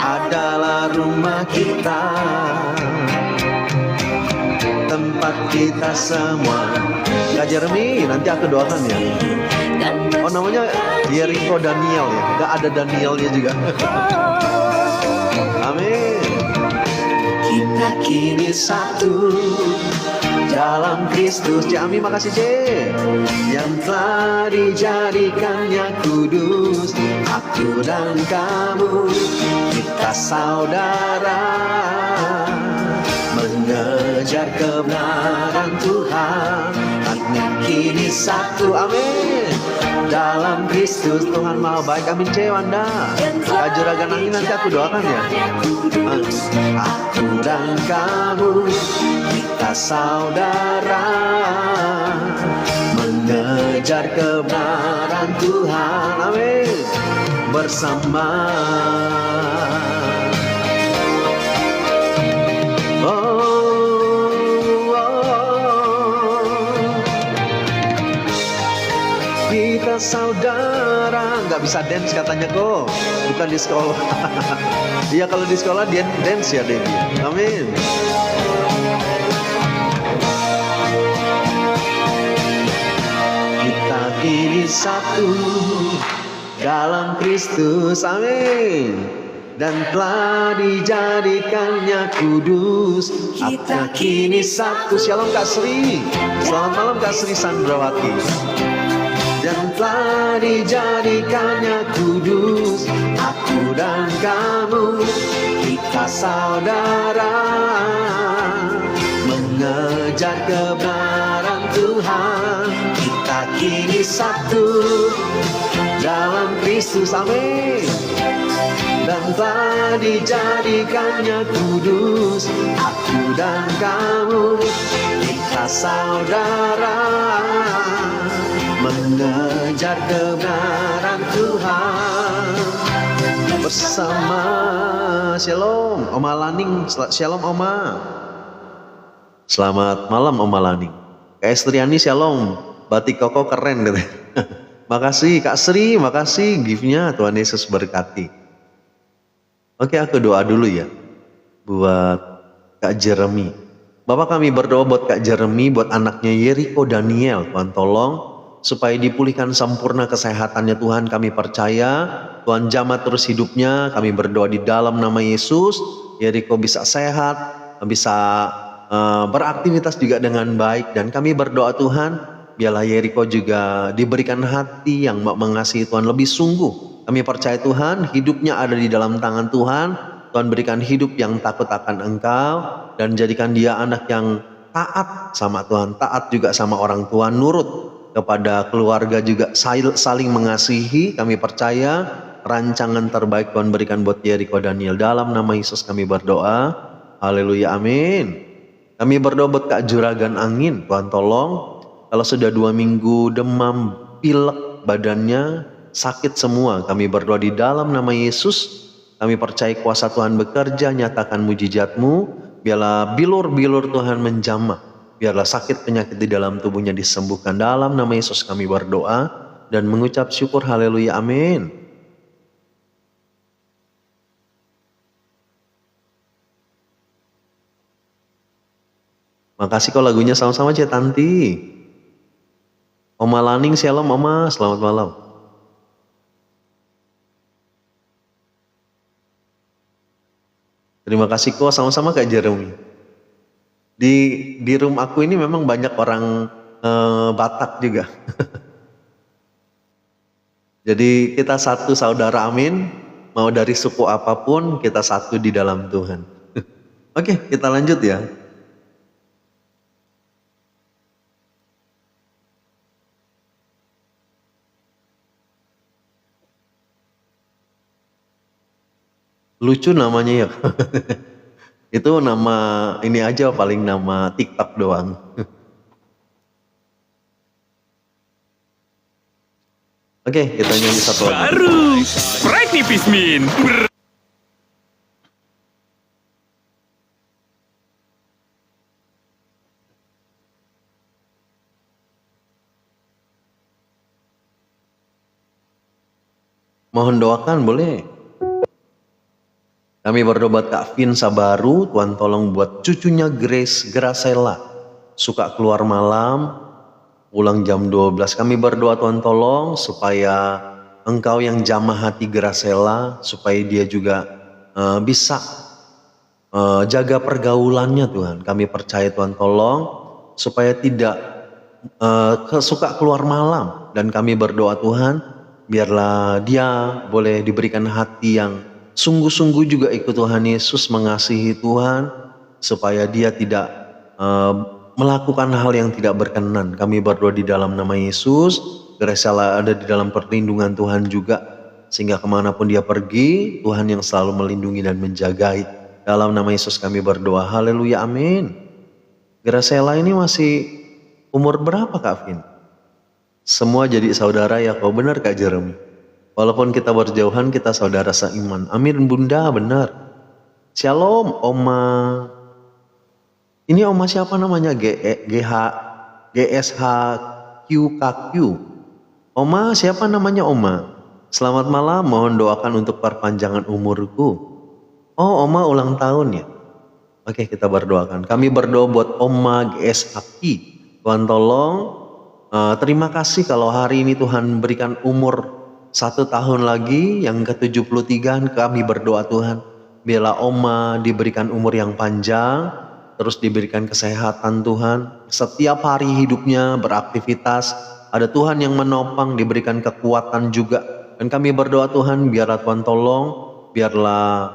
adalah rumah kita, tempat kita semua. Kak Jeremy, nanti aku doakan ya. dan Oh namanya Jericho Daniel ya, nggak ada Danielnya juga. Amin. Kita kini satu dalam Kristus. Jami, makasih C. Yang telah dijadikannya kudus. Aku dan kamu, kita saudara, mengejar kebenaran Tuhan. Hanya kini satu, amin, dalam Kristus. Tuhan maha baik, amin C. Wanda Kak Juragan Angin, nanti aku doakan ya. Aku dan kamu, kita saudara, mengejar kebenaran Tuhan, amin, bersama. Kita saudara, nggak bisa dance katanya kok, bukan di sekolah. Iya kalau di sekolah dia dance ya Debbie. Amin. Kita kini satu dalam Kristus, amin, dan telah dijadikannya kudus. Kita kini satu. Shalom Kak Sri, selamat malam Kak Sri Sandrawati. Dan telah dijadikannya kudus. Aku dan kamu, kita saudara, mengejar kebenaran Tuhan. Kita kini satu dalam Kristus, amin, dan telah dijadikannya kudus. Aku dan kamu, kita saudara, mengejar kebenaran Tuhan bersama. Shalom Oma Laning, shalom Oma. Selamat malam Oma Laning. Kak Estriani shalom, batik koko keren gitu. Makasih Kak Sri, makasih gift-nya, Tuhan Yesus berkati. Oke, aku doa dulu ya buat Kak Jeremy. Bapak, kami berdoa buat Kak Jeremy, buat anaknya Jericho Daniel. Tuhan tolong supaya dipulihkan sempurna kesehatannya Tuhan. Kami percaya Tuhan jamah terus hidupnya. Kami berdoa di dalam nama Yesus, Jericho bisa sehat, bisa beraktivitas juga dengan baik. Dan kami berdoa Tuhan, Biarlah Yeriko juga diberikan hati yang mengasihi Tuhan lebih sungguh. Kami percaya Tuhan, hidupnya ada di dalam tangan Tuhan. Tuhan berikan hidup yang takut akan Engkau, dan jadikan dia anak yang taat sama Tuhan, taat juga sama orang tua, nurut kepada keluarga juga, saling mengasihi. Kami percaya rancangan terbaik Tuhan berikan buat Yeriko Daniel. Dalam nama Yesus kami berdoa. Haleluya, amin. Kami berdoa buat Kak Juragan Angin. Tuhan tolong, kalau sudah 2 minggu demam, pilek badannya, sakit semua. Kami berdoa di dalam nama Yesus. Kami percaya kuasa Tuhan bekerja, nyatakan mujizat-Mu. Biarlah bilur-bilur Tuhan menjamah. Biarlah sakit penyakit di dalam tubuhnya disembuhkan. Dalam nama Yesus kami berdoa dan mengucap syukur. Haleluya, amin. Makasih kok lagunya sama-sama Cik Tanti. Oma Laning, shalom Oma, selamat malam. Terima kasih kok sama-sama Kak Jeremy. Di room aku ini memang banyak orang Batak juga. Jadi kita satu saudara, amin. Mau dari suku apapun kita satu di dalam Tuhan. Oke, kita lanjut ya. Lucu namanya ya. Itu nama ini aja, paling nama TikTok doang. Oke, kita nyanyi satu lagu. Baru Sprite nipis min. Mohon doakan boleh. Kami berdoa buat Kak Vin Sabaru, Tuhan tolong buat cucunya Grace Gracella, suka keluar malam, pulang jam 12. Kami berdoa Tuhan tolong supaya Engkau yang jamah hati Gracella, supaya dia juga bisa jaga pergaulannya Tuhan. Kami percaya Tuhan tolong supaya tidak suka keluar malam. Dan kami berdoa Tuhan, biarlah dia boleh diberikan hati yang sungguh-sungguh juga ikut Tuhan Yesus, mengasihi Tuhan, supaya dia tidak melakukan hal yang tidak berkenan. Kami berdoa di dalam nama Yesus, Gracella ada di dalam perlindungan Tuhan juga, sehingga kemanapun dia pergi, Tuhan yang selalu melindungi dan menjagai. Dalam nama Yesus kami berdoa, haleluya, amin. Gracella ini masih umur berapa Kak Vin? Semua jadi saudara ya, kau benar Kak Jeremy. Walaupun kita berjauhan, kita saudara seiman. Amin Bunda, benar. Shalom Oma. Ini Oma siapa namanya? GSHQKQ. Oma siapa namanya Oma? Selamat malam, mohon doakan untuk perpanjangan umurku. Oh Oma ulang tahun ya? Oke, kita berdoakan. Kami berdoa buat Oma GSHQ. Tuhan tolong, terima kasih kalau hari ini Tuhan berikan umur 1 tahun lagi, yang ke-73. Kami berdoa Tuhan, biarlah Oma diberikan umur yang panjang, terus diberikan kesehatan Tuhan. Setiap hari hidupnya beraktivitas, ada Tuhan yang menopang, diberikan kekuatan juga. Dan kami berdoa Tuhan, biarlah Tuhan tolong, biarlah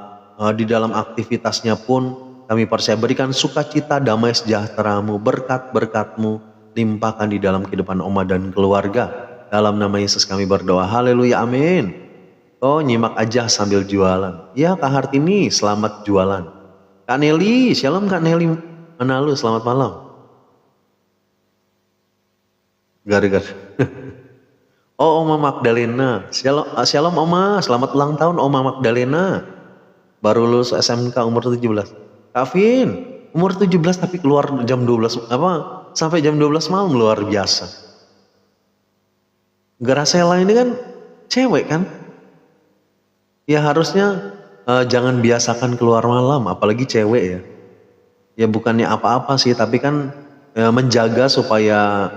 di dalam aktivitasnya pun kami percaya berikan sukacita, damai sejahtera-Mu, berkat-berkat-Mu limpahkan di dalam kehidupan Oma dan keluarga. Dalam nama Yesus kami berdoa, haleluya, amin. Oh nyimak aja sambil jualan. Ya Kak Hartini, selamat jualan. Kak Nelly, shalom Kak Nelly. Mana lu, selamat malam. Gar-gar. Oh Oma Magdalena, shalom Oma, selamat ulang tahun Oma Magdalena. Baru lulus SMK umur 17. Kak Vin, umur 17 tapi keluar jam 12, sampai jam 12 malam, luar biasa. Gracella ini kan cewek kan, ya harusnya jangan biasakan keluar malam, apalagi cewek ya. Ya bukannya apa-apa sih, tapi kan menjaga supaya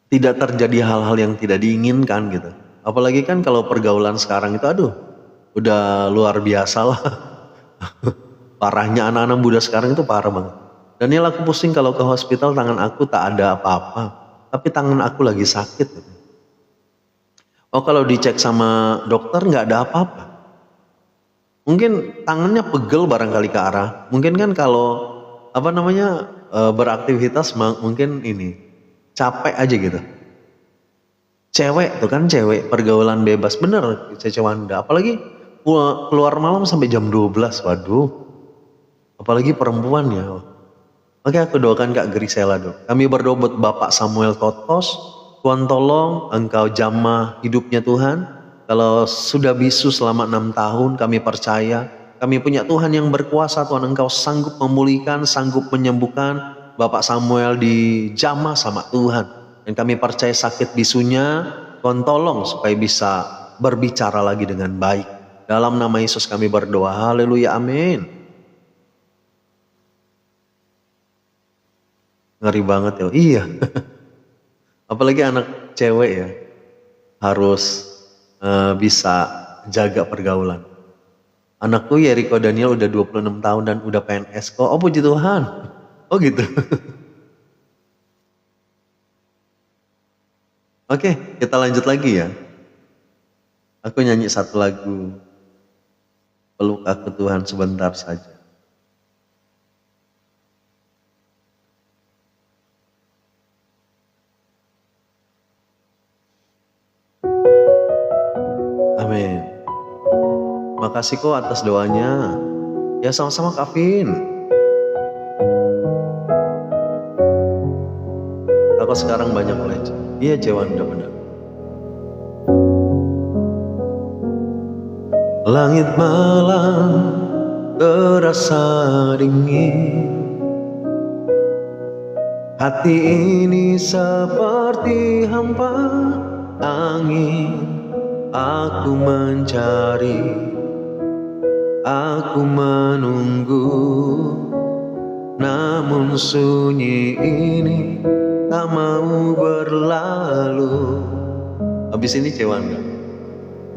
tidak terjadi hal-hal yang tidak diinginkan gitu. Apalagi kan kalau pergaulan sekarang itu, aduh, udah luar biasa lah. Parahnya anak-anak muda sekarang itu parah banget. Daniel, aku pusing kalau ke hospital tangan aku tak ada apa-apa. tapi tangan aku lagi sakit. Oh kalau dicek sama dokter nggak ada apa-apa. Mungkin tangannya pegel barangkali ke arah. Mungkin kan kalau beraktivitas mungkin ini capek aja gitu. Cewek tuh kan cewek pergaulan bebas bener Cece Wanda. Apalagi keluar malam sampai jam 12. Waduh. Apalagi perempuan ya. Oke aku doakan Kak Grisela dong. Kami berdoa buat Bapak Samuel Totos. Tuhan tolong engkau jamah hidupnya Tuhan. Kalau sudah bisu selama 6 tahun kami percaya. Kami punya Tuhan yang berkuasa. Tuhan engkau sanggup memulihkan, sanggup menyembuhkan. Bapak Samuel dijamah sama Tuhan. Dan kami percaya sakit bisunya Tuhan tolong supaya bisa berbicara lagi dengan baik. Dalam nama Yesus kami berdoa. Haleluya, amin. Ngeri banget ya. Iya. Apalagi anak cewek ya. Harus bisa jaga pergaulan. Anakku Yeriko Daniel udah 26 tahun dan udah PNS kok. Oh puji Tuhan. Oh gitu. Oke, kita lanjut lagi ya. Aku nyanyi satu lagu. Peluk aku Tuhan sebentar saja. Amin. Makasih kok atas doanya. Ya sama-sama Kak Vin. Aku sekarang banyak belajar. Iya Cewanda benar. Langit malam terasa dingin. Hati ini seperti hampa angin. Aku mencari, aku menunggu. Namun sunyi ini tak mau berlalu. Habis ini Cewanda.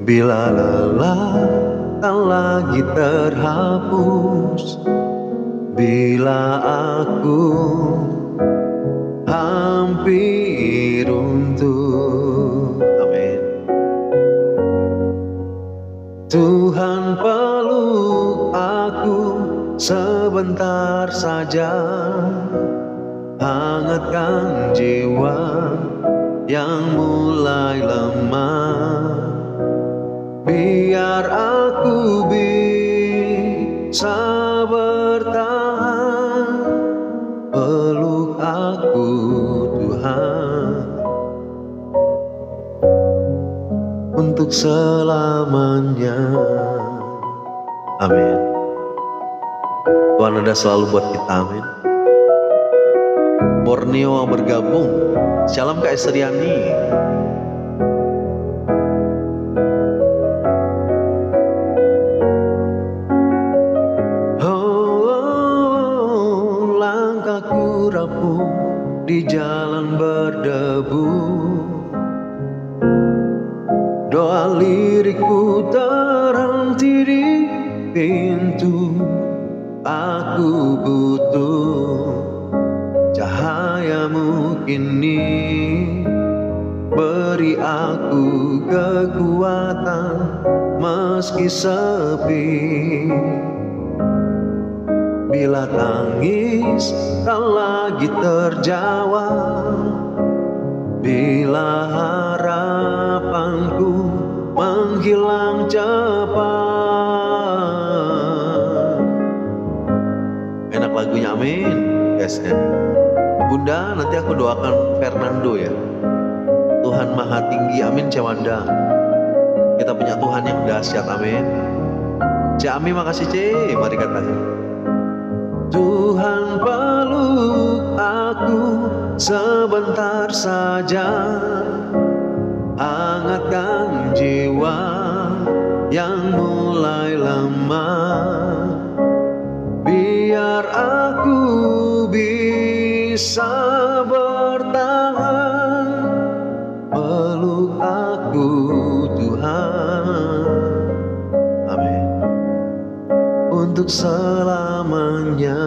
Bila lelah tak lagi terhapus, bila aku hampir runtuh. Amin. Tuhan peluk aku sebentar saja. Hangatkan jiwa yang mulai lemah. Biar aku bisa bertahan. Peluk aku Tuhan untuk selamanya. Amin. Tuhan ada selalu buat kita, amin. Borneo bergabung. Shalom Kak Esriani. Oh, langkahku rapuh di jalan berdebu. Doa lirikku terhenti di pintu. Aku butuh cahayamu kini, beri aku kekuatan meski sepi. Bila tangis tak lagi terjawab, bila harapanku menghilang cepat. Enak lagunya, amin. Yes, Bunda, nanti aku doakan Fernando ya. Tuhan Maha Tinggi, amin Cewanda. Kita punya Tuhan yang dahsyat, amin. Ami, makasih mari katakan. Tuhan peluk aku sebentar saja. Hangatkan jiwa yang mulai lemah. Biar aku bisa bertahan. Peluk aku Tuhan, amin, untuk selamanya.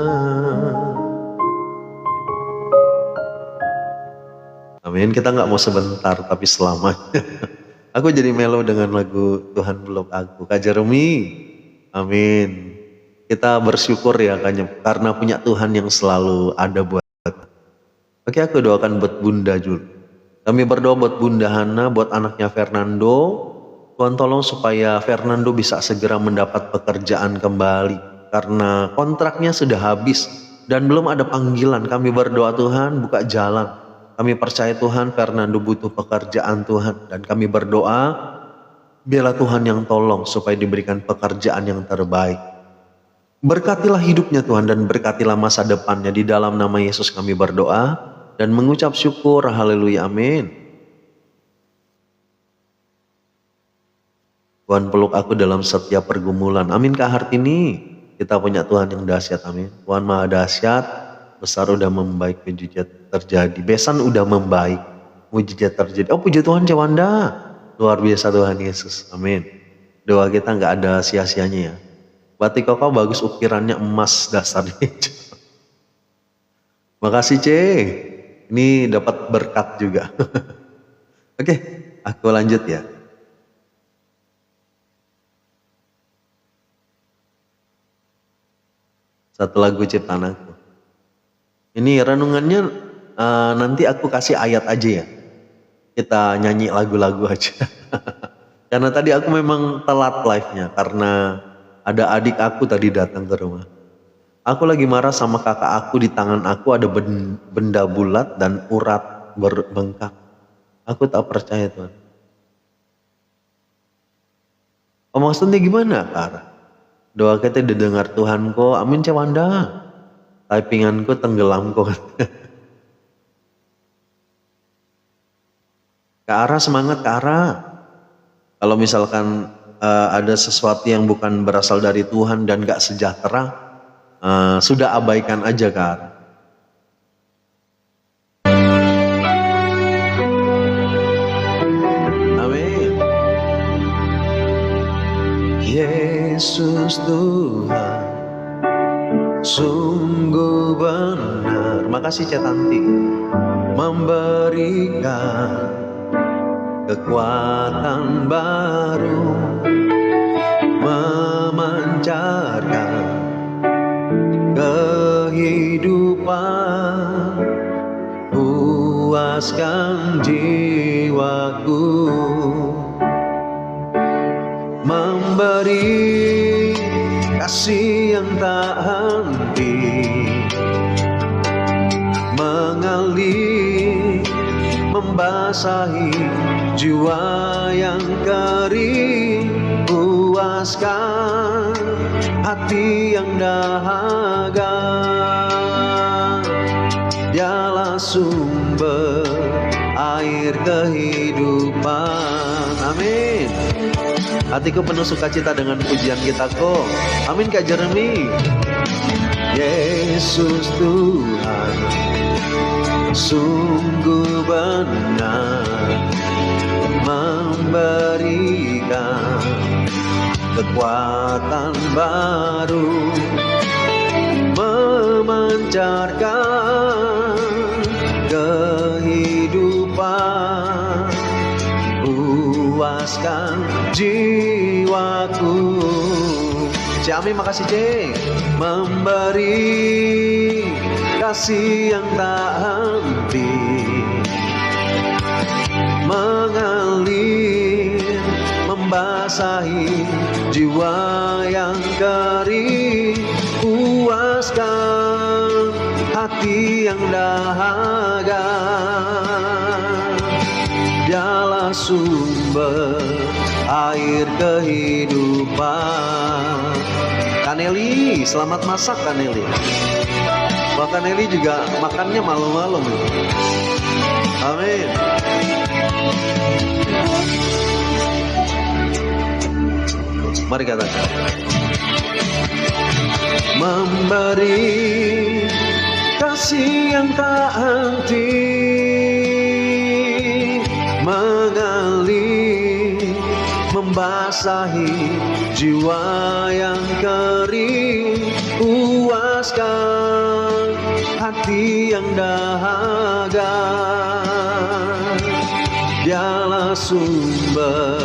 Amin. Amin. Kita nggak mau sebentar, tapi selamanya. Aku jadi melo dengan lagu Tuhan Peluk Aku. Kak Jeremy, amin. Kita bersyukur ya karena punya Tuhan yang selalu ada buat. Oke, aku doakan buat Bunda Jul. Kami berdoa buat Bunda Hana, buat anaknya Fernando. Tuhan tolong supaya Fernando bisa segera mendapat pekerjaan kembali. Karena kontraknya sudah habis dan belum ada panggilan. Kami berdoa Tuhan buka jalan. Kami percaya Tuhan Fernando butuh pekerjaan Tuhan. Dan kami berdoa biarlah Tuhan yang tolong supaya diberikan pekerjaan yang terbaik. Berkatilah hidupnya Tuhan dan berkatilah masa depannya. Di dalam nama Yesus kami berdoa dan mengucap syukur. Haleluya, amin. Tuhan peluk aku dalam setiap pergumulan. Amin Kak Hartini. Kita punya Tuhan yang dahsyat, amin. Tuhan maha dahsyat, besar udah membaik, mujizat terjadi. Besan udah membaik, mujizat terjadi. Oh puji Tuhan Cewanda. Luar biasa Tuhan Yesus, amin. Doa kita nggak ada sia-sianya ya. Batik kau bagus, ukirannya emas dasarnya. Makasih C. Ini dapat berkat juga. Oke, aku lanjut ya. Satu lagu ciptaan aku. Ini renungannya nanti aku kasih ayat aja ya. Kita nyanyi lagu-lagu aja. Karena tadi aku memang telat live-nya karena ada adik aku tadi datang ke rumah. Aku lagi marah sama kakak aku, di tangan aku ada benda bulat dan urat berbengkak. Aku tak percaya Tuhan. Oh maksudnya gimana Kak? Doa kita didengar Tuhan kok, amin Cewanda. Typinganku tenggelam kok. Kak Ara semangat Kak Ara. Kalau misalkan ada sesuatu yang bukan berasal dari Tuhan dan gak sejahtera, sudah abaikan aja Kak Ara. Amin. Yesus Tuhan sungguh benar. Makasih Cetanti. Memberikan kekuatan baru, memancarkan kehidupan, puaskan jiwaku, memberi kasih yang tak henti, mengalir, membasahi jiwa yang kering, puaskan hati yang dahaga. Dialah sumber air kehidupan. Amin. Hatiku penuh sukacita dengan pujian kita kok. Amin Kak Jeremy. Yesus Tuhan sungguh benar, memberikan kekuatan baru, memancarkan kehidupan, puaskan jiwaku. Cami makasih Cik. Memberi kasih yang tak henti, mengalir, membasahi jiwa yang kering, puaskan hati yang dahaga. Dialah sumber air kehidupan. Kaneli, selamat masak Kaneli. Wah Kaneli juga makannya malam-malam. Amin. Mari katakan. Memberi kasih yang tak henti, mengalir, membasahi jiwa yang kering, puaskan hati yang dahaga. Dialah sumber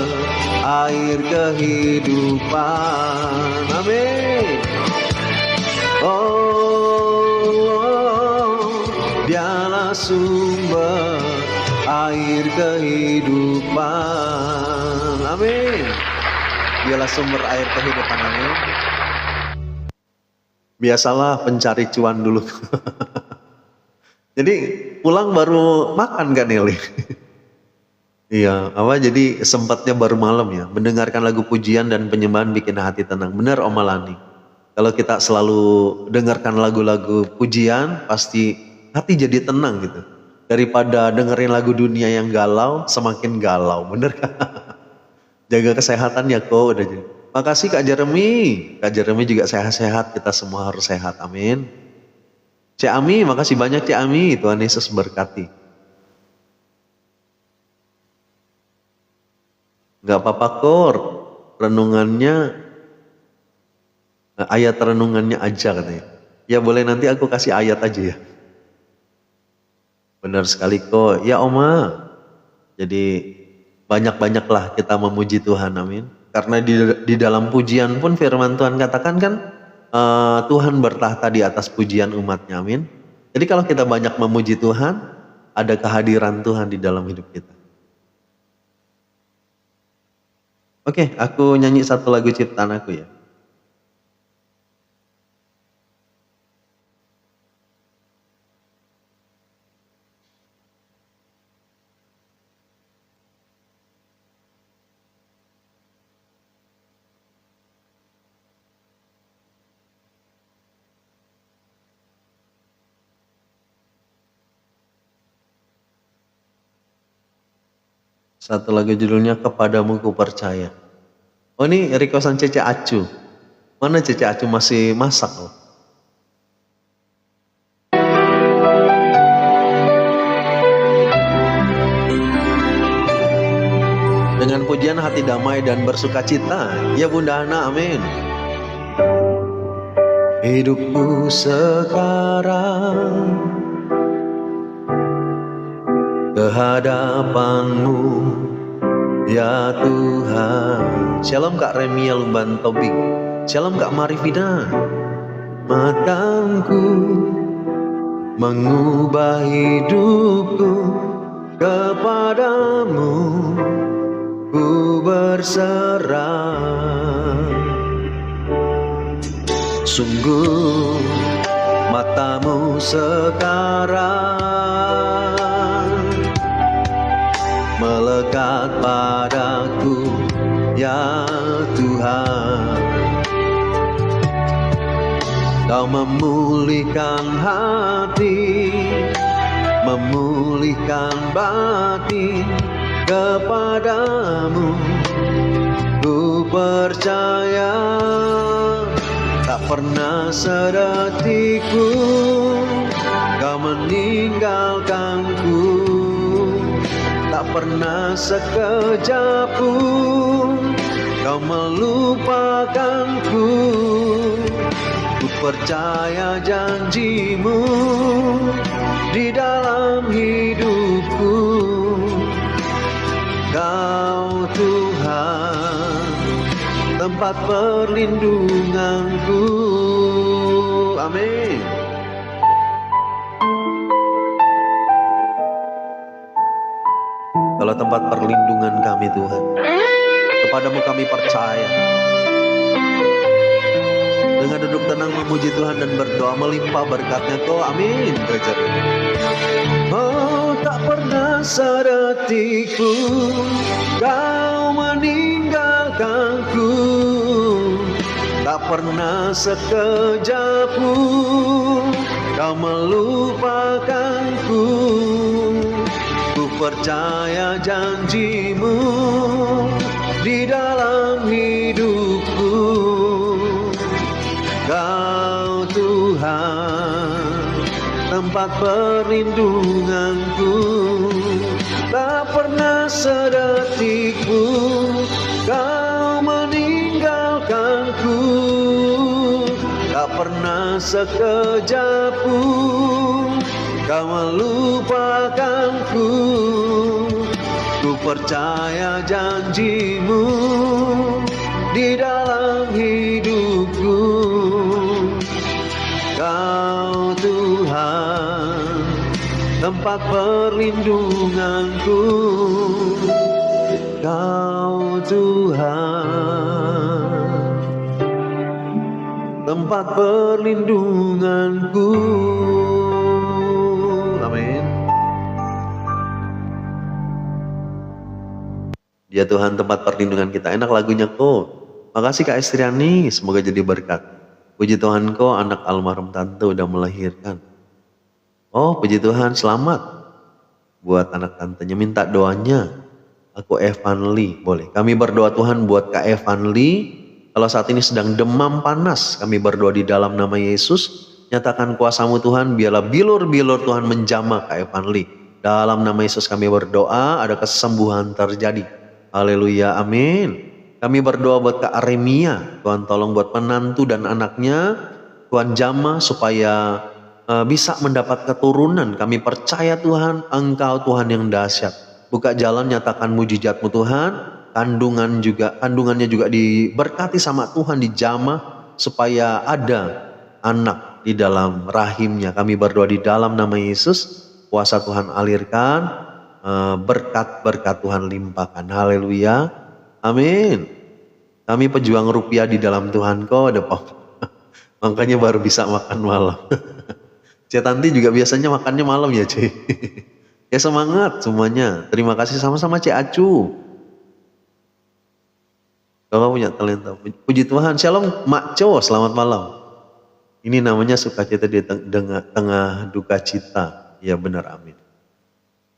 air kehidupan. Amin. Oh, Dialah sumber air kehidupan. Amin. Dialah sumber air kehidupan. Amin. Biasalah pencari cuan dulu. Jadi pulang baru makan kan Nelly? Iya, jadi sempatnya baru malam ya. Mendengarkan lagu pujian dan penyembahan bikin hati tenang. Benar Om Malani. Kalau kita selalu dengarkan lagu-lagu pujian, pasti hati jadi tenang gitu. Daripada dengerin lagu dunia yang galau, semakin galau. Bener kan? Jaga kesehatan ya kok. Udah jadi. Makasih Kak Jeremy. Kak Jeremy juga sehat-sehat. Kita semua harus sehat. Amin. Cik Ami, makasih banyak Cik Ami. Tuhan Yesus berkati. Gak apa-apa kok. Renungannya, ayat renungannya aja katanya. Ya boleh nanti aku kasih ayat aja ya. Benar sekali kok. Ya Oma. Jadi banyak-banyaklah kita memuji Tuhan. Amin. Karena di dalam pujian pun firman Tuhan katakan kan. Tuhan bertahta di atas pujian umatnya, amin. Jadi kalau kita banyak memuji Tuhan, ada kehadiran Tuhan di dalam hidup kita. Oke, aku nyanyi satu lagu ciptaan aku ya. Satu lagu judulnya Kepadamu Ku Percaya. Oh ini requestan Cece Acu. Mana Cece Acu masih masak loh. Dengan pujian hati damai dan bersukacita. Ya Bunda Hana, amin. Hidupku sekarang kehadapan-Mu ya Tuhan. Shalom Kak Remia Lumban Tobing. Shalom Kak Marifida. Makanku mengubah hidupku kepadamu ku berserah. Sungguh matamu sekarang melekat padaku ya Tuhan. Kau memulihkan hati, memulihkan batin, kepadamu ku percaya. Tak pernah sedetikku kau meninggalkanku, tak pernah sekejap pun kau melupakanku. Ku percaya janji-Mu di dalam hidupku. Kau Tuhan, tempat perlindunganku. Amin. Kalau tempat perlindungan kami Tuhan, kepadamu kami percaya. Dengan duduk tenang memuji Tuhan dan berdoa melimpah berkat-Nya Kau, amin. Oh, tak pernah sedetik pun Kau meninggalkanku, tak pernah sekejap pun Kau melupakanku. Ku percaya janji-Mu di dalam hidupku. Kau Tuhan, tempat perlindunganku. Tak pernah sedetik pun Kau meninggalkanku, tak pernah sekejap pun Kau melupakanku. Ku percaya janjimu di dalam hidupku. Kau Tuhan, tempat perlindunganku. Kau Tuhan, tempat perlindunganku. Amin. Dia Tuhan tempat perlindungan kita. Enak lagunya kok. Makasih Kak Estriani, semoga jadi berkat. Puji Tuhan kok anak almarhum tante udah melahirkan. Oh puji Tuhan, selamat. Buat anak tantenya minta doanya. Aku Evan Lee, boleh. Kami berdoa Tuhan buat Kak Evan Lee. Kalau saat ini sedang demam panas, kami berdoa di dalam nama Yesus. Nyatakan kuasa-Mu Tuhan, biarlah bilur-bilur Tuhan menjamah Kak Evan Lee. Dalam nama Yesus kami berdoa, ada kesembuhan terjadi. Haleluya, amin. Kami berdoa buat Kak Aremia. Tuhan tolong buat menantu dan anaknya. Tuhan jamah supaya bisa mendapat keturunan. Kami percaya Tuhan, Engkau Tuhan yang dahsyat. Buka jalan, nyatakan mujizat-Mu Tuhan. Kandungannya juga diberkati sama Tuhan, dijamah supaya ada anak di dalam rahimnya. Kami berdoa di dalam nama Yesus. Kuasa Tuhan alirkan. Berkat-berkat Tuhan limpahkan. Haleluya. Amin. Kami pejuang rupiah di dalam Tuhan kok ada Pak. Makanya baru bisa makan malam. Cik Tanti juga biasanya makannya malam ya Cik. Ya semangat semuanya. Terima kasih sama-sama Cik Acu. Kalau punya talenta. Puji Tuhan. Shalom Mak Co, selamat malam. Ini namanya sukacita di tengah duka cita. Ya benar, amin.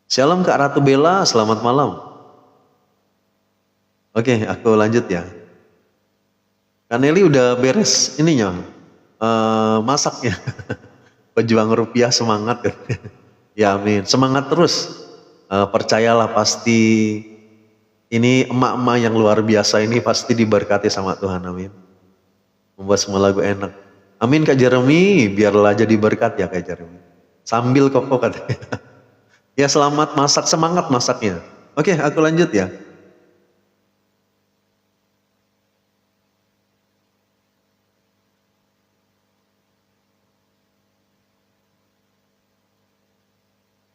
Shalom Kak Ratu Bella, selamat malam. Oke, aku lanjut ya. Kak Nelly udah beres ininya, masaknya. Pejuang rupiah semangat. Ya amin, semangat terus. Percayalah pasti ini emak-emak yang luar biasa ini pasti diberkati sama Tuhan, amin. Membuat semua lagu enak. Amin Kak Jeremy, biarlah jadi berkat ya Kak Jeremy. Sambil koko katanya. Ya selamat masak, semangat masaknya. Oke, aku lanjut ya.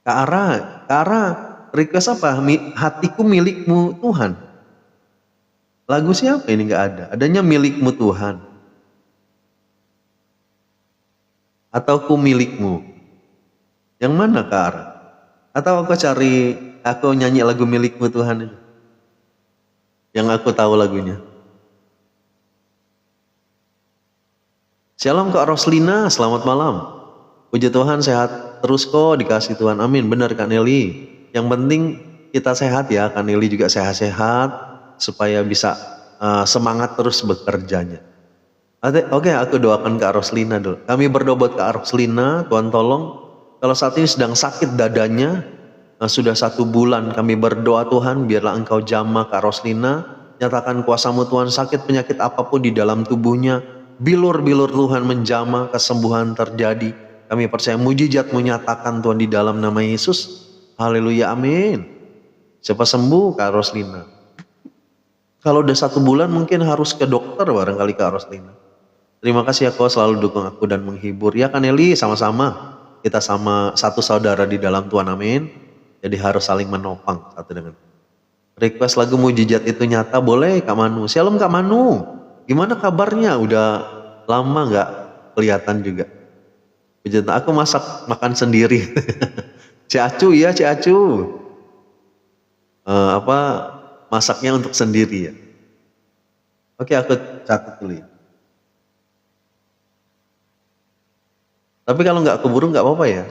Kak Ara, request apa? Hatiku milikmu Tuhan. Lagu siapa ini nggak ada? Adanya milikmu Tuhan. Atau ku milikmu. Yang mana Kak Ara? Atau aku nyanyi lagu milikmu Tuhan itu. Yang aku tahu lagunya. Shalom Kak Roslina, selamat malam. Puji Tuhan sehat terus kok, dikasih Tuhan, amin. Benar Kak Nelly. Yang penting kita sehat ya, Kak Nelly juga sehat-sehat. Supaya bisa semangat terus bekerjanya. Oke, aku doakan Kak Roslina dulu. Kami berdoa buat Kak Roslina, Tuhan tolong. Kalau saat ini sedang sakit dadanya, sudah 1 bulan kami berdoa Tuhan, biarlah Engkau jamah Kak Roslina, nyatakan kuasa-Mu Tuhan, sakit penyakit apapun di dalam tubuhnya, bilur-bilur Tuhan menjamah, kesembuhan terjadi. Kami percaya mujizat-Mu nyatakan Tuhan di dalam nama Yesus. Haleluya, amin. Siapa sembuh Kak Roslina? Kalau udah 1 bulan mungkin harus ke dokter barangkali Kak Roslina. Terima kasih ya kau selalu dukung aku dan menghibur. Ya Kak Nelly, sama-sama. Kita sama satu saudara di dalam Tuhan, amin. Jadi harus saling menopang satu dengan. Request lagu mujizat itu nyata, boleh Kak Manu. Shalom Kak Manu, gimana kabarnya? Udah lama gak kelihatan juga. Aku masak makan sendiri. Cik Acu ya Cik Acu. Masaknya untuk sendiri ya. Oke, aku catat dulu ya. Tapi kalau nggak keburu nggak apa-apa ya.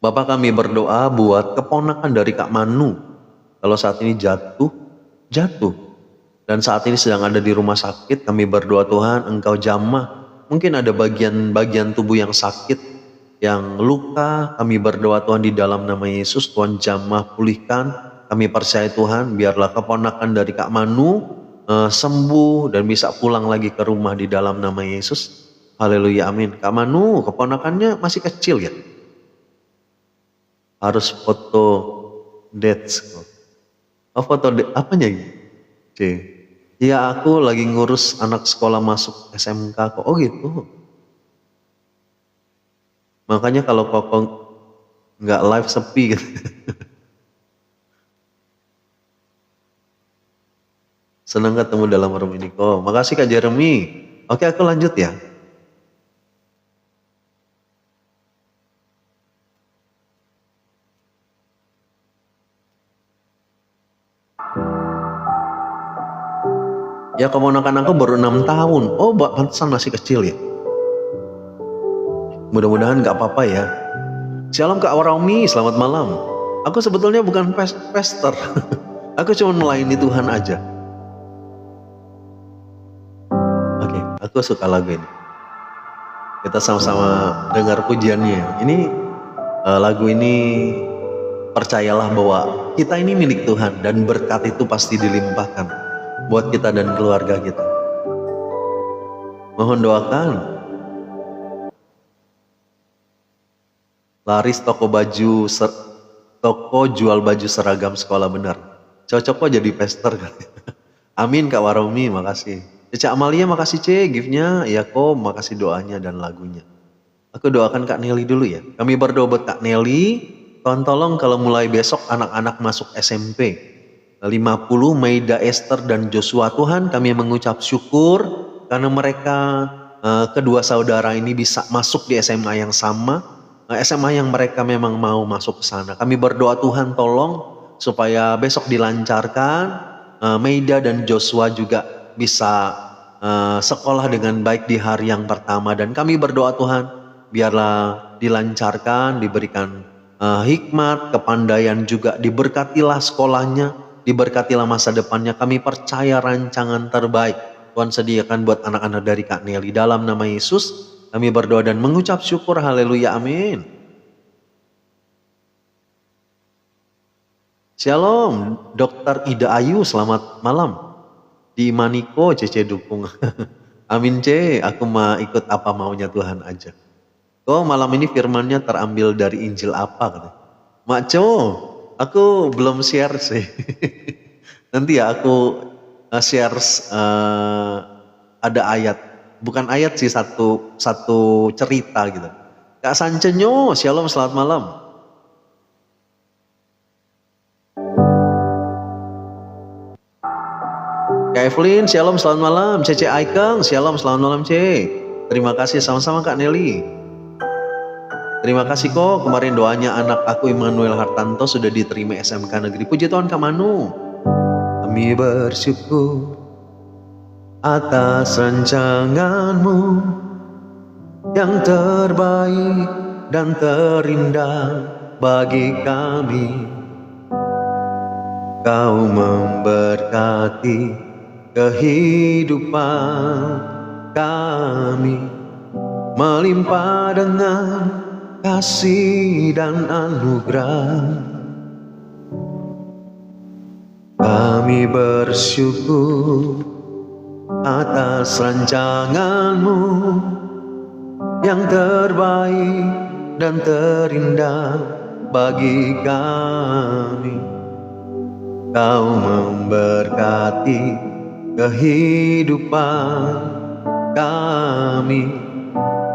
Bapak kami berdoa buat keponakan dari Kak Manu. Kalau saat ini jatuh. Dan saat ini sedang ada di rumah sakit. Kami berdoa Tuhan Engkau jamah. Mungkin ada bagian-bagian tubuh yang sakit. Yang luka. Kami berdoa Tuhan di dalam nama Yesus. Tuhan jamah pulihkan. Kami percaya Tuhan biarlah keponakan dari Kak Manu sembuh dan bisa pulang lagi ke rumah di dalam nama Yesus. Haleluya, amin. Kak Manu keponakannya masih kecil ya? harus foto dates. Oh, foto apanya ini? C. Iya, aku lagi ngurus anak sekolah masuk SMK kok. Oh gitu. Makanya kalau Koko nggak live sepi gitu. Senang ketemu dalam room ini kok. Makasih Kak Jeremy. Oke, aku lanjut ya. Ya keponakan aku baru 6 tahun. Oh, pantesan masih kecil ya. Mudah-mudahan gak apa-apa ya. Shalom Kak Warami, selamat malam. Aku sebetulnya bukan pester. Aku cuma melayani Tuhan aja. Oke, aku suka lagu ini. Kita sama-sama dengar pujiannya. Ini lagu ini, percayalah bahwa kita ini milik Tuhan dan berkat itu pasti dilimpahkan buat kita dan keluarga kita. Mohon doakan. Laris toko jual baju seragam sekolah benar. Cocok kok jadi pester kan. Amin Kak Warami, makasih. Cece Amalia makasih gift-nya. Ya kok, makasih doanya dan lagunya. Aku doakan Kak Nelly dulu ya. Kami berdoa buat Kak Nelly. Tolong kalau mulai besok anak-anak masuk SMP 50 Maida, Esther dan Joshua, Tuhan kami mengucap syukur karena mereka kedua saudara ini bisa masuk di SMA yang sama, SMA yang mereka memang mau masuk ke sana. Kami berdoa Tuhan tolong supaya besok dilancarkan, Maida dan Joshua juga bisa sekolah dengan baik di hari yang pertama, dan kami berdoa Tuhan biarlah dilancarkan, diberikan hikmat, kepandaian juga, diberkatilah sekolahnya, diberkatilah masa depannya. Kami percaya rancangan terbaik Tuhan sediakan buat anak-anak dari Kak Nelly. Dalam nama Yesus kami berdoa dan mengucap syukur. Haleluya, amin. Shalom Dr. Ida Ayu, selamat malam. Di Maniko Cece dukung. Amin C, aku mau ikut apa maunya Tuhan aja. Oh, malam ini firmannya terambil dari Injil apa katanya? Makco, aku belum share sih. Nanti ya aku share ada ayat, bukan ayat sih, satu cerita gitu. Kak Sancenyo, shalom selamat malam. Kak Evelyn, shalom selamat malam. Cece Aikeng, shalom selamat malam C. Terima kasih, sama-sama Kak Nelly. Terima kasih kok, kemarin doanya anak aku Immanuel Hartanto sudah diterima SMK Negeri. Puji Tuhan Kak Manu. Kami bersyukur atas rancanganmu yang terbaik dan terindah bagi kami. Kau memberkati kehidupan kami, melimpah dengan kasih dan anugerah. Kami bersyukur atas rancanganmu yang terbaik dan terindah bagi kami. Kau memberkati kehidupan kami,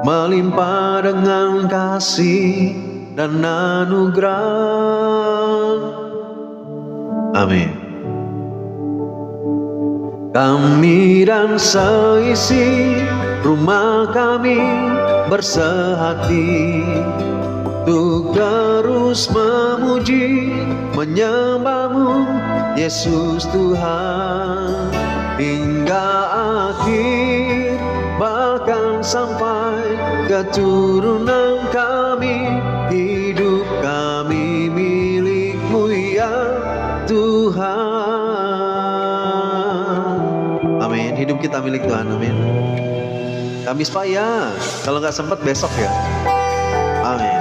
melimpah dengan kasih dan anugerah. Amin. Kami dan seisi rumah kami bersehati untuk terus memuji, menyembah-Mu Yesus Tuhan hingga akhir, bahkan sampai keturunan kami. Hidup kami milik-Mu ya Tuhan. Amin. Hidup kita milik Tuhan. Amin. Kamis Pak ya, kalau nggak sempat besok ya. Amin.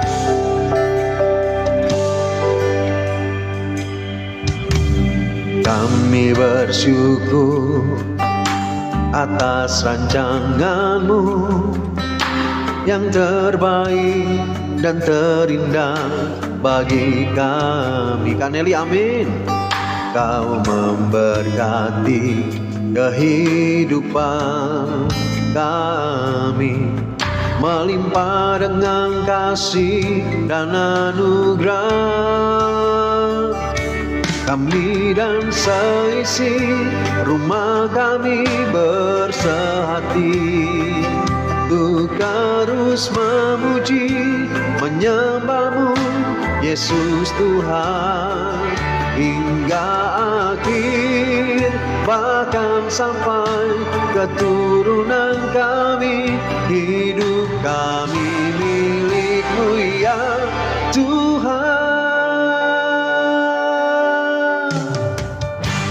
Kami bersyukur atas rancangan-Mu yang terbaik dan terindah bagi kami. Kaneli, amin. Kau memberkati kehidupan kami, melimpah dengan kasih dan anugerah. Kami dan seisi rumah kami bersehati untuk terus memuji, menyembah-Mu Yesus Tuhan hingga akhir, bahkan sampai keturunan kami. Hidup kami milik-Mu ya Tuhan.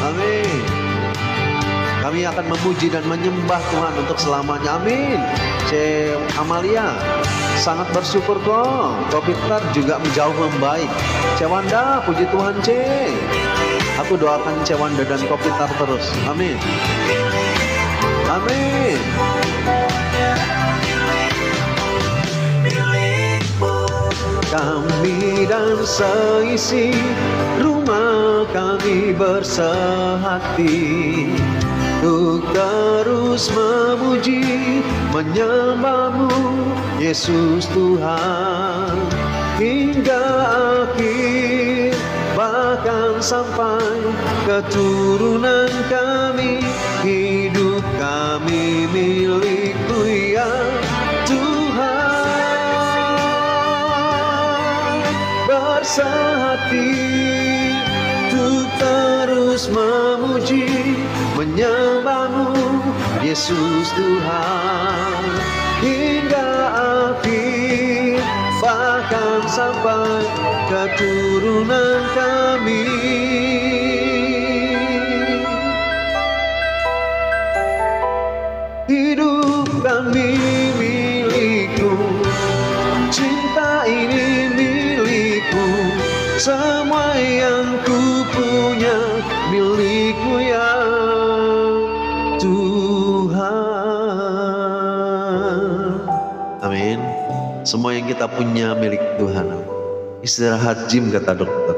Amin. Kami akan memuji dan menyembah Tuhan untuk selamanya. Amin. C. Amalia, sangat bersyukur kok. Kopitar juga jauh membaik. C. Wanda, puji Tuhan C. Aku doakan C. Wanda dan Kopitar terus. Amin. Amin. Kami dan seisi rumah kami bersehati untuk terus memuji, menyembah-Mu Yesus Tuhan hingga akhir, bahkan sampai keturunan kami. Hidup kami milik-Mu ya Tuhan, bersehati untuk terus memuji, menyembah-Mu Yesus Tuhan hingga akhir, bahkan sampai keturunan kami. Hidup kami milik-Mu, cinta ini milik-Mu, semua yang ku punya milik-Mu ya Tuhan. Amin. Semua yang kita punya milik Tuhan. Istirahat gym kata dokter.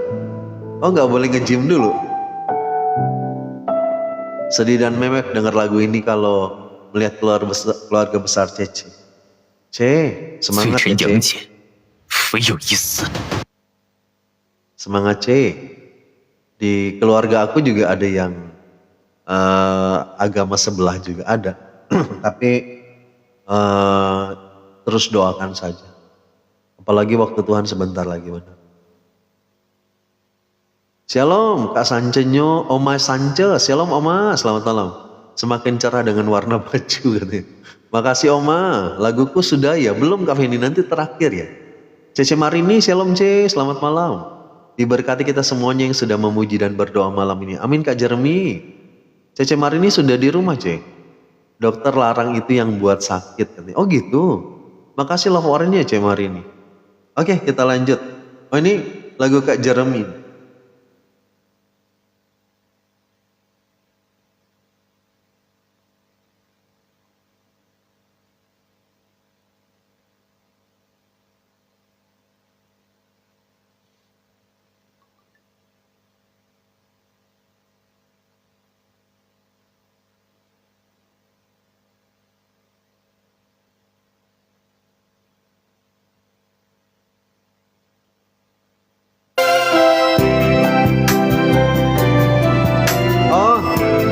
Oh, nggak boleh nge-gym dulu. Sedih dan memek dengar lagu ini kalau melihat keluarga besar Cece. Semangat ya Ce. Semangat C. Di keluarga aku juga ada yang agama sebelah juga ada. Tapi terus doakan saja. Apalagi waktu Tuhan sebentar lagi benar. Shalom Kak Sancenyo, Oma Sance. Shalom Oma, selamat malam. Semakin cerah dengan warna baju katanya. Makasih Oma, laguku sudah ya? Belum Kak Fendi, nanti terakhir ya. Cece Marini, shalom C, selamat malam. Diberkati kita semuanya yang sudah memuji dan berdoa malam ini. Amin Kak Jeremy. Cece Marini sudah di rumah C. Dokter larang itu yang buat sakit katanya. Oh gitu. Makasih love warnanya C Marini. Oke kita lanjut. Oh ini lagu Kak Jeremy.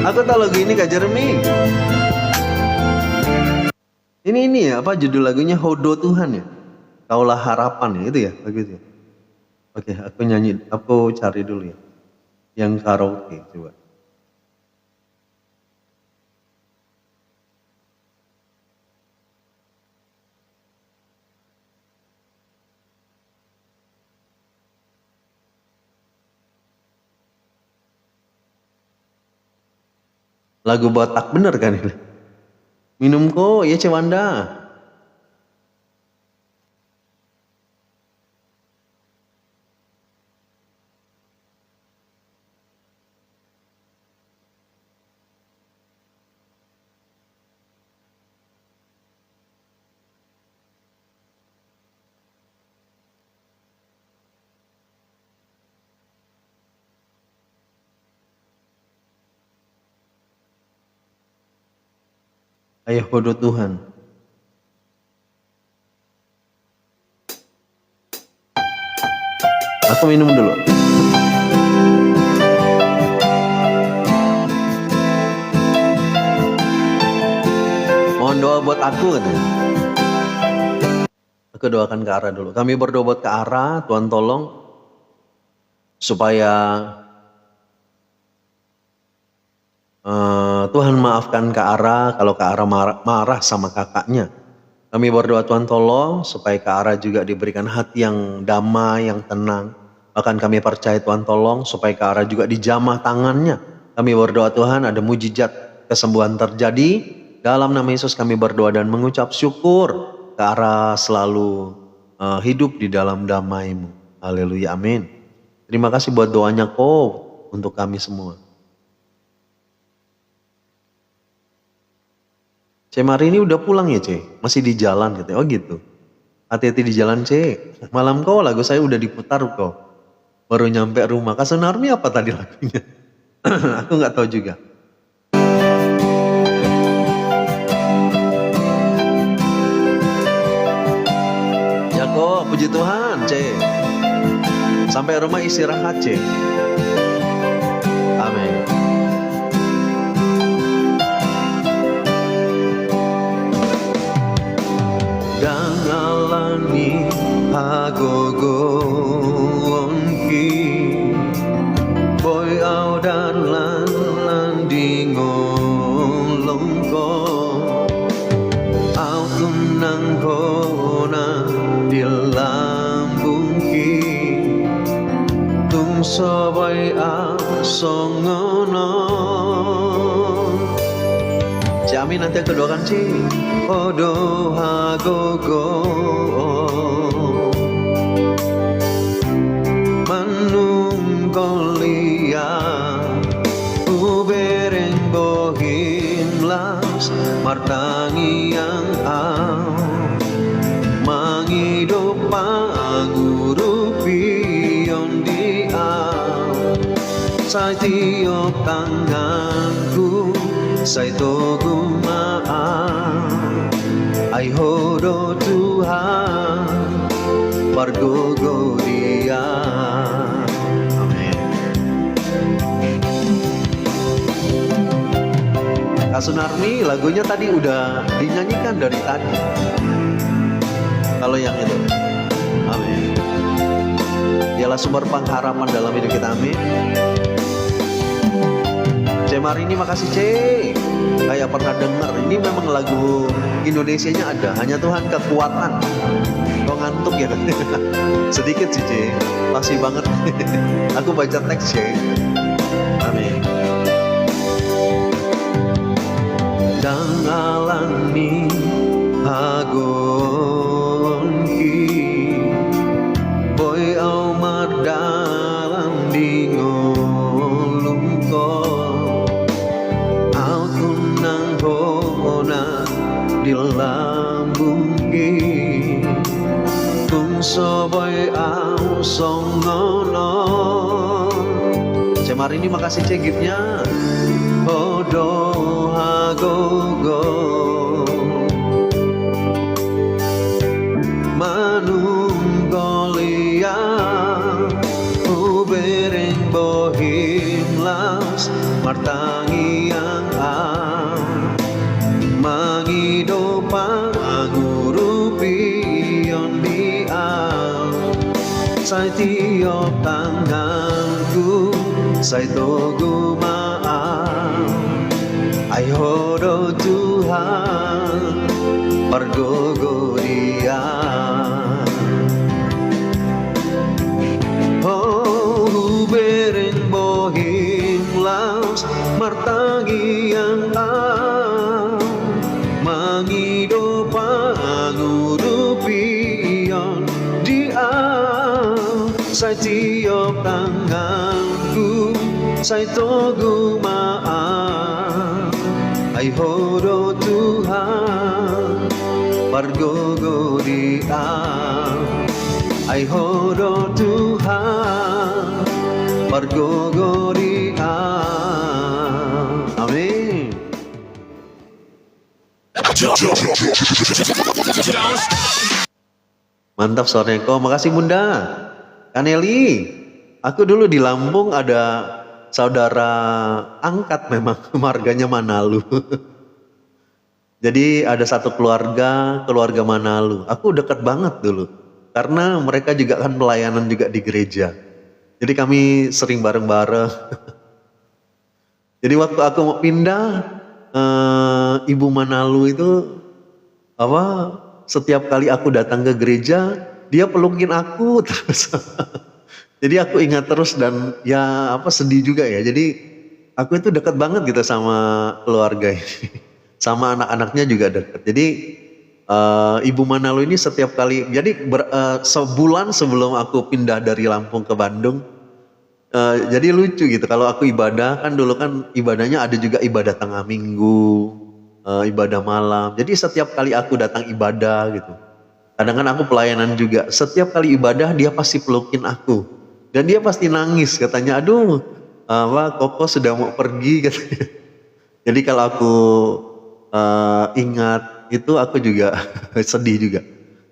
Aku tahu lagu ini Kak Jeremy. Ini ya apa judul lagunya? Hodo Tuhan ya. Kaulah harapan ya itu ya lagu itu. Oke, aku nyanyi, aku cari dulu ya. Yang karaoke coba. Lagu Batak bener kan ini? Minum kok ya Cewanda. Ayah hodo Tuhan. Aku minum dulu. Mohon doa buat aku katanya. Aku doakan ke Ara dulu. Kami berdoa buat ke Ara, Tuhan tolong supaya Tuhan maafkan Kak Ara kalau Kak Ara marah sama kakaknya. Kami berdoa Tuhan tolong supaya Kak Ara juga diberikan hati yang damai, yang tenang. Bahkan kami percaya Tuhan tolong supaya Kak Ara juga dijamah tangannya. Kami berdoa Tuhan ada mujizat kesembuhan terjadi. Dalam nama Yesus kami berdoa dan mengucap syukur. Kak Ara selalu hidup di dalam damai-Mu. Haleluya, amin. Terima kasih buat doanya kok untuk kami semua. C Mari ini udah pulang ya C? Masih di jalan gitu. Oh gitu. Hati-hati di jalan C. Malam kau lagu saya udah diputar kok. Baru nyampe rumah. Kak Sunarmi apa tadi lagunya? Aku nggak tahu juga. Ya kok, puji Tuhan C. Sampai rumah istirahat C. Amin. Dan alani agogo onki boy au dan lan di ngolongko au tunang hona di lambungki tung sobai a songono. Amin, nanti aku doakan sih. Odo hagogo manung kolia ubereng bohim las martangi yang au mangido pangurupion di au sai tiop tanganku sai togu maaf ai hodo Tuhan wargogo dia. Amin. Kak Sunarmi lagunya tadi udah dinyanyikan dari tadi. Kalau yang itu. Amin. Dialah sumber pengharapan dalam hidup kita. Amin. C Mari ini makasih C. Kayak pernah dengar. Ini memang lagu Indonesianya ada. Hanya Tuhan kekuatan. Kok ngantuk ya? Sedikit sih C. Masih banget. Aku baca teks C. Amin. Dan alami agonki boy au mardalam dingo di lambungki tung sobai au songono. C Mari ini makasih C giftnya. Odo hagogo manung golia ubereng bohim las martangi yang mangido pangurupion di au sai tiop tanganku sai togu maaf ai hodo Tuhan pergogo dia. Oh bereng bohim laus martangi yang mangido pangurupion dia sai tiop tanganku sai togu maaf ai hodo Tuhan pargogo dia ai hodo Tuhan pargogo dia. Amin. Mantap suaranya kok. Makasih Bunda. Kaneli. Aku dulu di Lampung ada saudara angkat memang. Marganya Manalu. Jadi ada satu keluarga Manalu. Aku dekat banget dulu. Karena mereka juga kan pelayanan juga di gereja. Jadi kami sering bareng-bareng. Jadi waktu aku mau pindah, Ibu Manalu itu setiap kali aku datang ke gereja, dia pelukin aku terus. Jadi aku ingat terus dan ya sedih juga ya. Jadi aku itu dekat banget gitu sama keluarga ini. Sama anak-anaknya juga dekat. Jadi Ibu Manalu ini setiap kali, jadi sebulan sebelum aku pindah dari Lampung ke Bandung, jadi lucu gitu. Kalau aku ibadah kan dulu kan ibadahnya ada juga ibadah tengah minggu, ibadah malam. Jadi setiap kali aku datang ibadah gitu, kadang kan aku pelayanan juga. Setiap kali ibadah dia pasti pelukin aku. Dan dia pasti nangis katanya, aduh Koko sudah mau pergi katanya. Jadi kalau aku ingat itu aku juga sedih juga.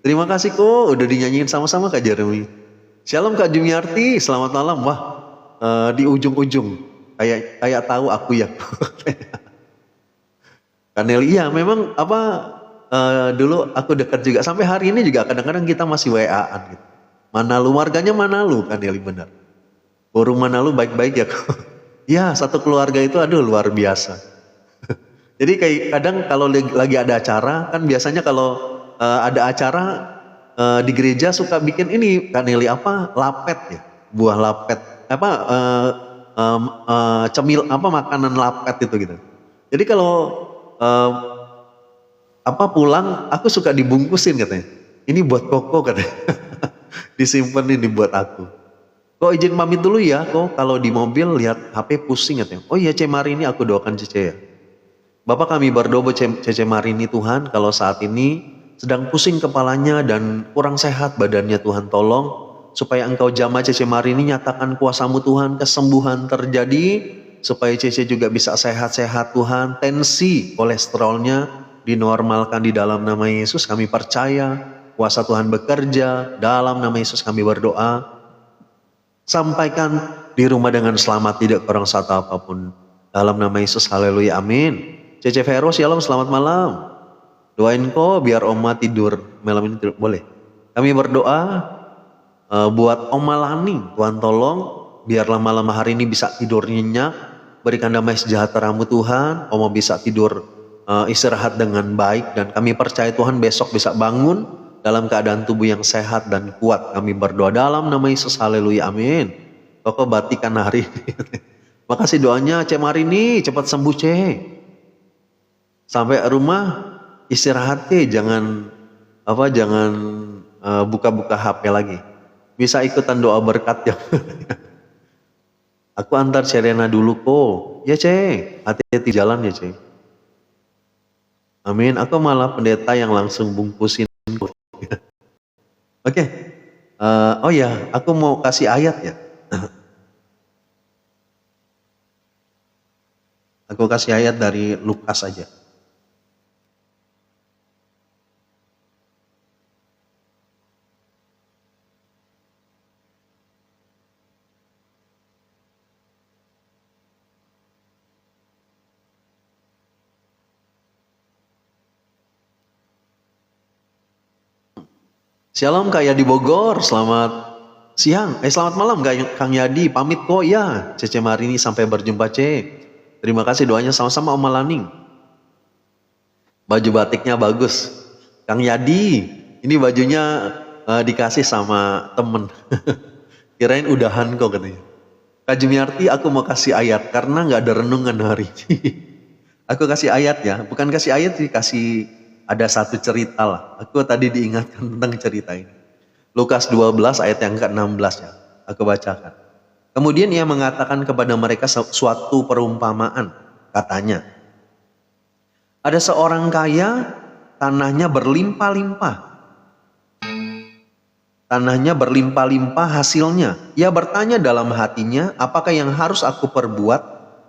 Terima kasih kok udah dinyanyiin sama-sama Kak Jeremy. Shalom Kak Jumiarti, selamat malam. Wah di ujung-ujung kayak tahu aku ya. Kaneli, iya memang dulu aku dekat juga. Sampai hari ini juga kadang-kadang kita masih WA-an gitu. Manalu, marganya Manalu Kaneli benar. Burung Manalu baik-baik ya. Ya satu keluarga itu aduh luar biasa. Jadi kayak kadang kalau lagi ada acara kan biasanya kalau ada acara di gereja suka bikin ini Kaneli lapet ya, buah lapet makanan lapet itu gitu. Jadi kalau pulang aku suka dibungkusin katanya. Ini buat Koko katanya. Disimpan ini buat aku. Kok izin pamit dulu ya kok, kalau di mobil lihat HP pusing katanya. Oh iya Cemari ini aku doakan Cece ya. Bapak kami berdoa buat Cece Marini Tuhan, kalau saat ini sedang pusing kepalanya dan kurang sehat badannya Tuhan, tolong supaya Engkau jamah Cece Marini, nyatakan kuasa-Mu Tuhan, kesembuhan terjadi supaya Cece juga bisa sehat-sehat Tuhan. Tensi kolesterolnya dinormalkan di dalam nama Yesus, kami percaya kuasa Tuhan bekerja, dalam nama Yesus kami berdoa. Sampaikan di rumah dengan selamat, tidak kurang satu apapun. Dalam nama Yesus, haleluya, amin. Cece Vero, shalom, selamat malam. Doain kok biar Oma tidur malam ini tidur. Boleh. Kami berdoa buat Oma Laning, Tuhan tolong biar lama-lama hari ini bisa tidur nyenyak. Berikan damai sejahtera-Mu Tuhan, Oma bisa tidur istirahat dengan baik. Dan kami percaya Tuhan besok bisa bangun dalam keadaan tubuh yang sehat dan kuat. Kami berdoa dalam nama Yesus, haleluya, amin. Koko batikan hari. Makasih doanya Cemarini, cepat sembuh Ce. Sampai rumah istirahat jangan buka-buka HP lagi. Bisa ikutan doa berkat ya. Aku antar Serena dulu kok. Ya Ce, hati-hati jalan ya Ce. Amin. Aku malah pendeta yang langsung bungkusin. Oke. Oh ya, aku mau kasih ayat ya. Aku kasih ayat dari Lukas aja. Shalom Kak Yadi Bogor, selamat siang, selamat malam Kang Yadi, pamit kok ya, Cece Marini sampai berjumpa Ce. Terima kasih doanya sama-sama Oma Laning. Baju batiknya bagus. Kang Yadi, ini bajunya dikasih sama temen. Kirain udahan kok katanya. Kak Jumiarti, aku mau kasih ayat karena nggak ada renungan hari ini. Aku kasih ayat ya, bukan kasih ayat sih, kasih ada satu cerita lah. Aku tadi diingatkan tentang cerita ini. Lukas 12 ayat yang ke-16 ya. Aku bacakan. Kemudian ia mengatakan kepada mereka suatu perumpamaan. Katanya, ada seorang kaya, tanahnya berlimpah-limpah. Tanahnya berlimpah-limpah hasilnya. Ia bertanya dalam hatinya, apakah yang harus aku perbuat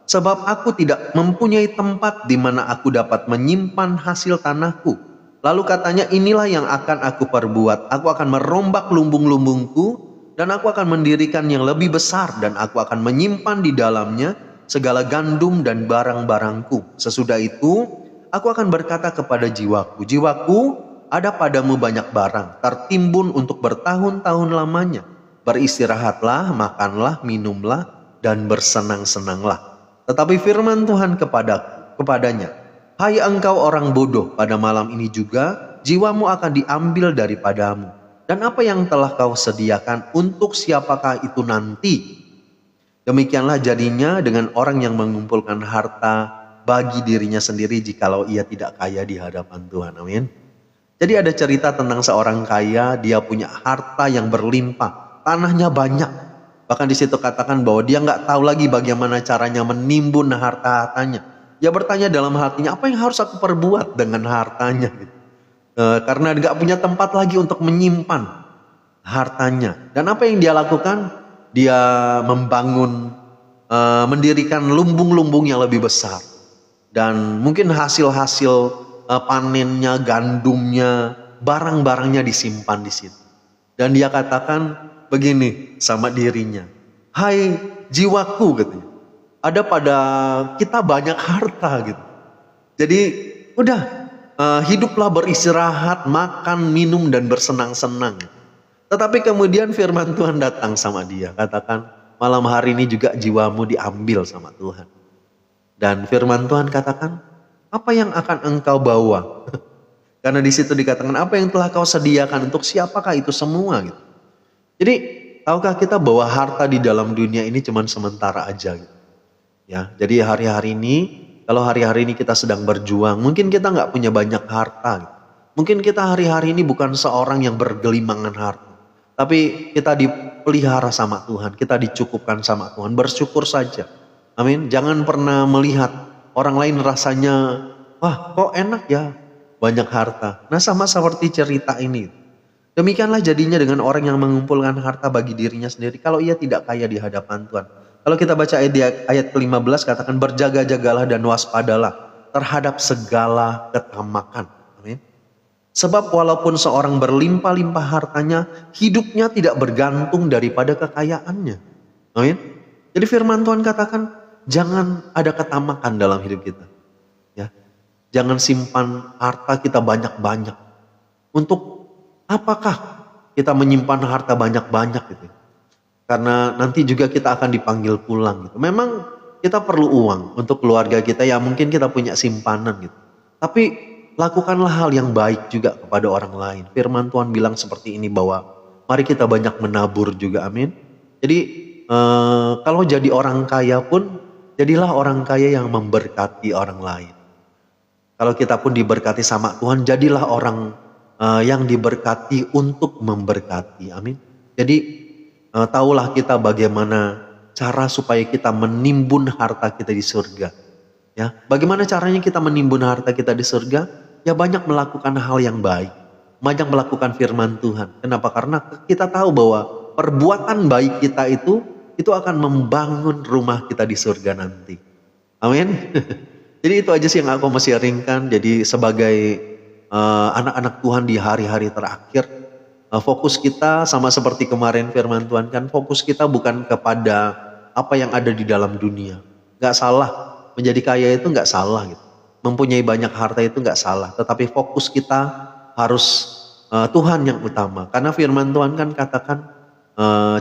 Sebab aku tidak mempunyai tempat di mana aku dapat menyimpan hasil tanahku. Lalu katanya, inilah yang akan aku perbuat. Aku akan merombak lumbung-lumbungku dan aku akan mendirikan yang lebih besar dan aku akan menyimpan di dalamnya segala gandum dan barang-barangku. Sesudah itu, aku akan berkata kepada jiwaku, jiwaku, ada padamu banyak barang, tertimbun untuk bertahun-tahun lamanya. Beristirahatlah, makanlah, minumlah, dan bersenang-senanglah. Tetapi firman Tuhan kepadanya, hai engkau orang bodoh, pada malam ini juga jiwamu akan diambil daripadamu. Dan apa yang telah kau sediakan, untuk siapakah itu nanti? Demikianlah jadinya dengan orang yang mengumpulkan harta bagi dirinya sendiri jikalau ia tidak kaya di hadapan Tuhan. Amin. Jadi ada cerita tentang seorang kaya, dia punya harta yang berlimpah, tanahnya banyak. Bahkan di situ katakan bahwa dia nggak tahu lagi bagaimana caranya menimbun harta-hartanya. Dia bertanya dalam hatinya, apa yang harus aku perbuat dengan hartanya? Karena nggak punya tempat lagi untuk menyimpan hartanya. Dan apa yang dia lakukan? Dia mendirikan lumbung-lumbung yang lebih besar. Dan mungkin hasil-hasil panennya, gandumnya, barang-barangnya disimpan di situ. Dan dia katakan begini sama dirinya, hai jiwaku, katanya, ada pada kita banyak harta gitu. Jadi udah hiduplah beristirahat, makan, minum, dan bersenang-senang. Tetapi kemudian firman Tuhan datang sama dia, katakan malam hari ini juga jiwamu diambil sama Tuhan. Dan firman Tuhan katakan, apa yang akan engkau bawa? Karena di situ dikatakan, apa yang telah kau sediakan, untuk siapakah itu semua gitu. Jadi tahukah kita bahwa harta di dalam dunia ini cuma sementara aja gitu. Ya, jadi hari-hari ini, kalau hari-hari ini kita sedang berjuang, mungkin kita nggak punya banyak harta gitu. Mungkin kita hari-hari ini bukan seorang yang bergelimangan harta, tapi kita dipelihara sama Tuhan, kita dicukupkan sama Tuhan, bersyukur saja. Amin. Jangan pernah melihat orang lain rasanya, wah kok enak ya banyak harta. Nah sama seperti cerita ini. Demikianlah jadinya dengan orang yang mengumpulkan harta bagi dirinya sendiri kalau ia tidak kaya di hadapan Tuhan. Kalau kita baca ayat ke-15 katakan, berjaga-jagalah dan waspadalah terhadap segala ketamakan. Amin. Sebab walaupun seorang berlimpah-limpah hartanya, hidupnya tidak bergantung daripada kekayaannya. Amin. Jadi firman Tuhan katakan, jangan ada ketamakan dalam hidup kita. Ya. Jangan simpan harta kita banyak-banyak. Untuk apakah kita menyimpan harta banyak-banyak gitu? Karena nanti juga kita akan dipanggil pulang gitu. Memang kita perlu uang untuk keluarga kita, ya mungkin kita punya simpanan gitu. Tapi lakukanlah hal yang baik juga kepada orang lain. Firman Tuhan bilang seperti ini bahwa mari kita banyak menabur juga, amin. Jadi kalau jadi orang kaya pun, jadilah orang kaya yang memberkati orang lain. Kalau kita pun diberkati sama Tuhan, jadilah orang yang diberkati untuk memberkati, amin. Jadi tahulah kita bagaimana cara supaya kita menimbun harta kita di surga. Ya, bagaimana caranya kita menimbun harta kita di surga? Ya banyak melakukan hal yang baik, banyak melakukan firman Tuhan. Kenapa? Karena kita tahu bahwa perbuatan baik kita itu akan membangun rumah kita di surga nanti. Amin. Jadi itu aja sih yang aku mau sharingkan. Jadi sebagai anak-anak Tuhan di hari-hari terakhir, fokus kita sama seperti kemarin firman Tuhan kan, fokus kita bukan kepada apa yang ada di dalam dunia. Gak salah, menjadi kaya itu gak salah gitu. Mempunyai banyak harta itu gak salah. Tetapi fokus kita harus Tuhan yang utama. Karena firman Tuhan kan katakan,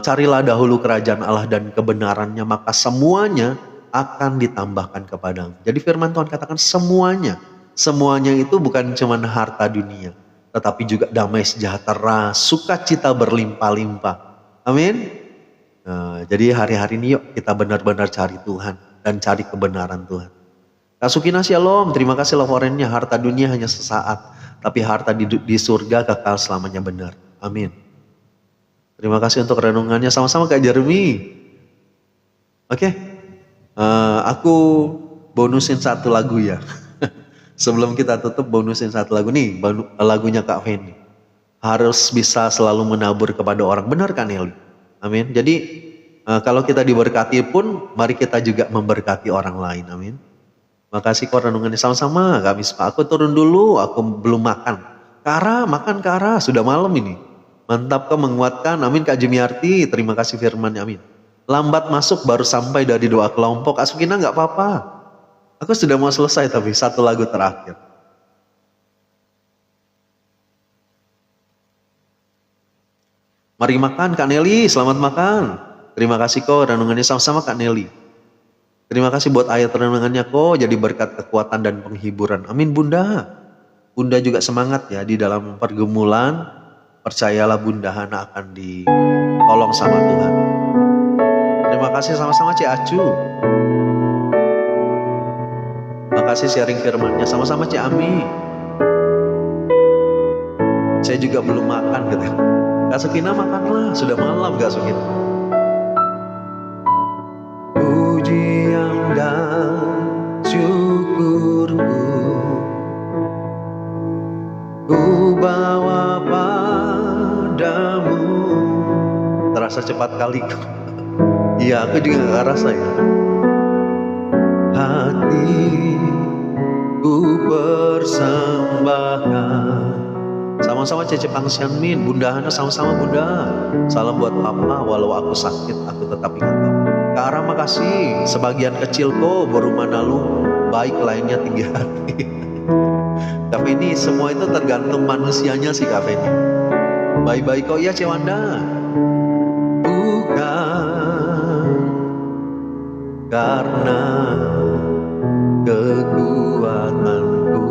carilah dahulu kerajaan Allah dan kebenarannya, maka semuanya akan ditambahkan kepadamu. Jadi firman Tuhan katakan semuanya. Semuanya itu bukan cuma harta dunia, tetapi juga damai sejahtera, sukacita berlimpah-limpah. Amin. Jadi hari-hari ini yuk kita benar-benar cari Tuhan dan cari kebenaran Tuhan. Kasukina shalom, terima kasih laporannya. Harta dunia hanya sesaat, tapi harta di surga kekal selamanya, benar. Amin. Terima kasih untuk renungannya, sama-sama Kak Jeremy. Oke, aku bonusin satu lagu ya. Sebelum kita tutup, bonusin satu lagu nih, lagunya Kak Fendi. Harus bisa selalu menabur kepada orang, benar kan Eli? Amin. Jadi Kalau kita diberkati pun, mari kita juga memberkati orang lain. Amin. Makasih kok renungannya sama-sama. Kak Mispa, aku turun dulu, aku belum makan. Kara, makan Kara, sudah malam ini. Mantap kau menguatkan, amin Kak Jumiarti, terima kasih firmannya, amin. Lambat masuk baru sampai dari doa kelompok, Kak Sukina gak apa-apa. Aku sudah mau selesai tapi satu lagu terakhir. Mari makan Kak Nelly, selamat makan. Terima kasih kok renungannya sama-sama Kak Nelly. Terima kasih buat ayat renungannya kok, jadi berkat kekuatan dan penghiburan. Amin Bunda. Bunda juga semangat ya di dalam pergumulan. Percayalah Bunda Hana akan ditolong sama Tuhan. Terima kasih sama-sama Cik Acu. Makasih sharing firmannya sama-sama Cik Ami. Saya juga belum makan gitu. Kak Sukina makanlah, sudah malam Kak Sukina. Pujian dan syukurku ku bawa padamu. Terasa cepat kali. Iya, aku juga gak rasa ya. Hatiku persembahkan. Sama-sama Cece Pangsianmin, Bunda Hana sama-sama Bunda. Salam buat Papa, walau aku sakit, aku tetap ingat kau. Kak Ara makasih, sebagian kecil kok baru manalu, baik lainnya tinggi hati. Tapi ini semua itu tergantung manusianya sih Kak Feni. Baik-baik kok ya Cewanda. Bukan karena kekuatanku,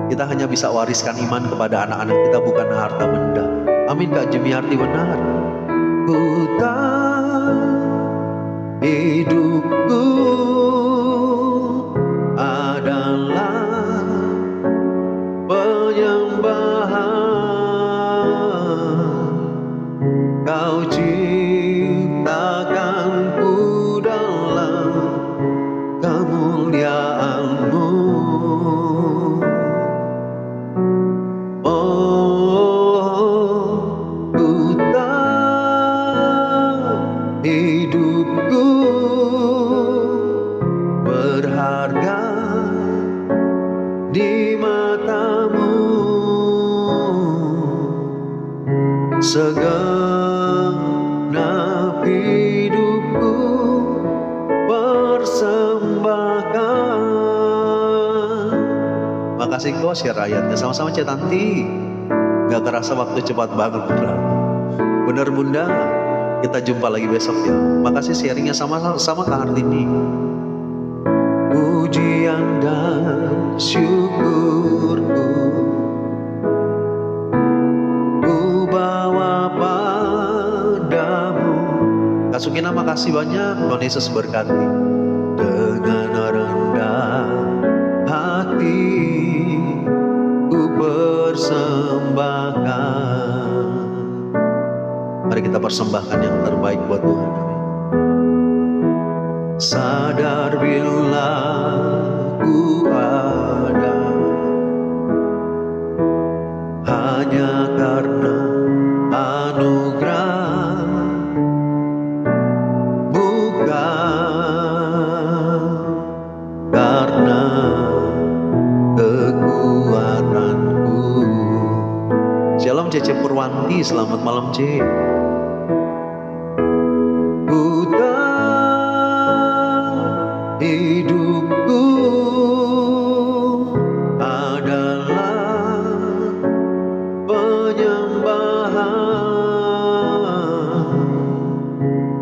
kita hanya bisa wariskan iman kepada anak-anak kita, bukan harta benda. Amin Kak Jumiarti, benar. Bukan hidupku adalah penyembahan. Kau ciptakanku dalam kemuliaan-Mu. Oh, ku tahu hidupku berharga di mata-Mu. Segenap hidupku persembahkan. Makasih kok share ayatnya sama-sama Cik Tanti. Gak kerasa waktu cepat banget beneran. Bener Bunda. Kita jumpa lagi besok ya. Makasih sharingnya sama-sama Kak Hartini. Pujian dan syukurku ku bawa padamu. Kak Sukina makasih banyak. Tuhan Yesus berkati. Dengan rendah hati ku persembahkan. Mari kita persembahkan yang terbaik buat Tuhan. Sadar bila ku ada hanya karena anugerah, bukan karena kekuatanku. Shalom Cece Purwanti, selamat malam C. Ku tahu hidupku adalah penyembahan.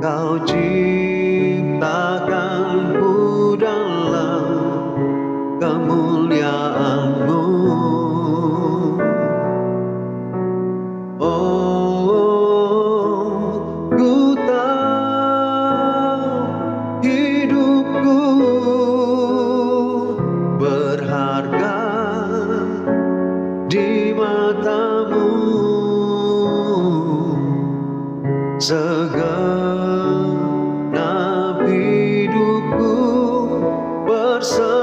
Kau ciptakanku dalam kemuliaan-Mu. Oh, ku tahu hidupku berharga di mata-Mu. Segenap hidupku persembahkan.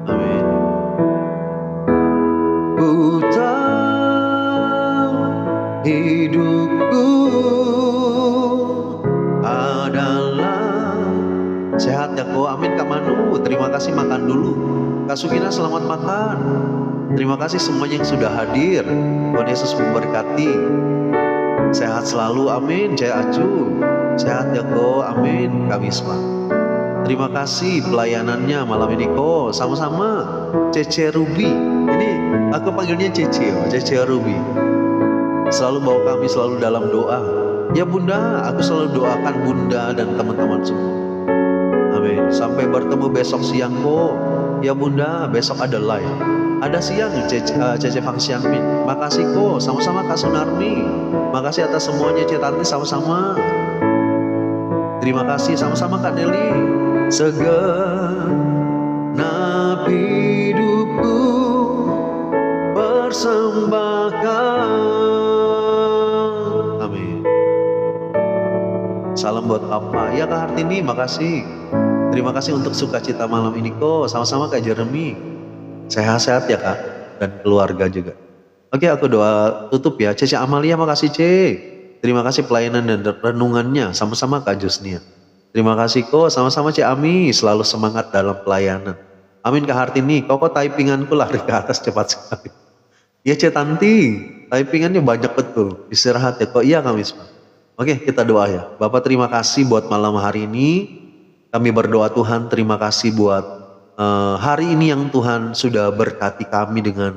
Amin. Ku tahu Kak Manu, terima kasih makan dulu. Kak Sukina selamat makan. Terima kasih semuanya yang sudah hadir. Tuhan Yesus memberkati. Sehat selalu, amin. Cek Acu, sehat ya kok, amin. Kak Misma, terima kasih pelayanannya malam ini kok. Sama-sama. Cece Ruby, ini aku panggilnya Cece, Cece Ruby. Selalu bawa kami selalu dalam doa. Ya Bunda, aku selalu doakan Bunda dan teman-teman semua. Amin. Sampai bertemu besok siang kok. Ya Bunda, besok ada live. Ada siang Cece Fangsianmin. Makasih kok, sama-sama Kak Sunarmi. Makasih atas semuanya Cek Tanti, sama-sama. Terima kasih sama-sama Kak Nelly. Segenap hidupku persembahkan. Amin. Salam buat Papa. Ya Kak Hartini, makasih. Terima kasih untuk sukacita malam ini kok. Sama-sama Kak Jeremy. Sehat-sehat ya Kak. Dan keluarga juga. Oke, aku doa tutup ya. Cece Amalia, makasih Cek. Terima kasih pelayanan dan renungannya. Sama-sama Kak Jusnia. Terima kasih kok. Sama-sama Cek Ami. Selalu semangat dalam pelayanan. Amin Kak Hartini. Kok typinganku lari ke atas cepat sekali. Ya Cek Tanti. Typingannya banyak betul. Istirahat ya kok. Iya Kak Misma. Oke, kita doa ya. Bapak terima kasih buat malam hari ini. Kami berdoa Tuhan, terima kasih buat hari ini yang Tuhan sudah berkati kami dengan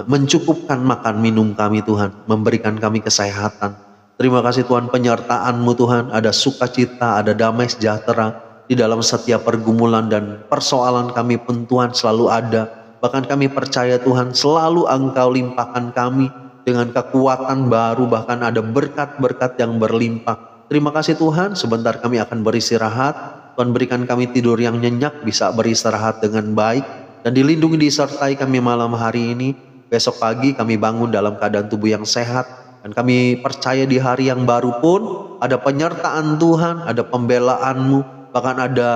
mencukupkan makan minum kami Tuhan. Memberikan kami kesehatan. Terima kasih Tuhan penyertaan-Mu Tuhan. Ada sukacita, ada damai sejahtera di dalam setiap pergumulan dan persoalan kami pun Tuhan selalu ada. Bahkan kami percaya Tuhan selalu Engkau limpahkan kami dengan kekuatan baru. Bahkan ada berkat-berkat yang berlimpah. Terima kasih Tuhan, sebentar kami akan beristirahat. Tuhan berikan kami tidur yang nyenyak, bisa beristirahat dengan baik. Dan dilindungi disertai kami malam hari ini. Besok pagi kami bangun dalam keadaan tubuh yang sehat. Dan kami percaya di hari yang baru pun ada penyertaan Tuhan, ada pembelaan-Mu. Bahkan ada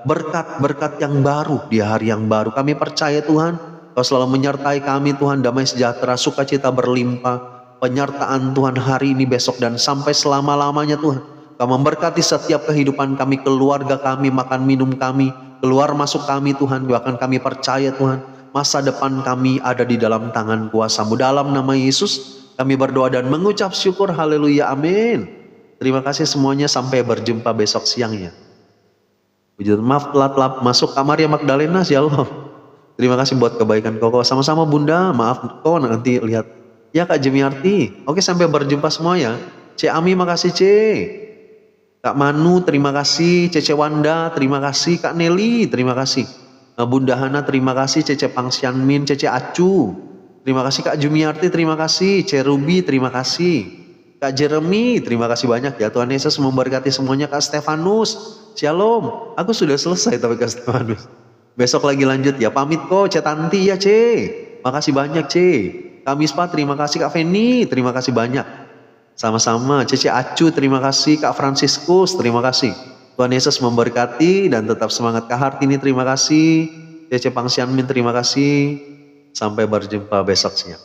berkat-berkat yang baru di hari yang baru. Kami percaya Tuhan, Kau selalu menyertai kami Tuhan, damai sejahtera, sukacita berlimpah. Penyertaan Tuhan hari ini, besok, dan sampai selama-lamanya Tuhan. Kau memberkati setiap kehidupan kami, keluarga kami, makan minum kami, keluar masuk kami Tuhan. Bahkan kami percaya Tuhan, masa depan kami ada di dalam tangan kuasa-Mu. Dalam nama Yesus kami berdoa dan mengucap syukur, haleluya, amin. Terima kasih semuanya, sampai berjumpa besok siangnya. Maaf telat masuk kamar ya Magdalena, shalom. Terima kasih buat kebaikan Koko. Sama-sama Bunda, maaf kok nanti lihat. Ya Kak Jemiarti, oke sampai berjumpa semua ya. Cek Ami makasih Cek. Kak Manu terima kasih. Cece Wanda terima kasih. Kak Nelly terima kasih. Bunda Hana terima kasih. Cece Pangsianmin, Cece Acu terima kasih. Kak Jemiarti terima kasih. Cek Ruby terima kasih. Kak Jeremy terima kasih banyak ya. Tuhan Yesus memberkati semuanya. Kak Stefanus shalom. Aku sudah selesai tapi Kak Stefanus. Besok lagi lanjut ya. Pamit kok Cek Tanti ya Cek. Makasih banyak Cek. Kak Mispa terima kasih. Kak Feni terima kasih banyak. Sama-sama. Cece Acu terima kasih. Kak Franciscus terima kasih. Tuhan Yesus memberkati dan tetap semangat. Kak Hartini terima kasih. Cece Pangsianmin terima kasih. Sampai berjumpa besok siang.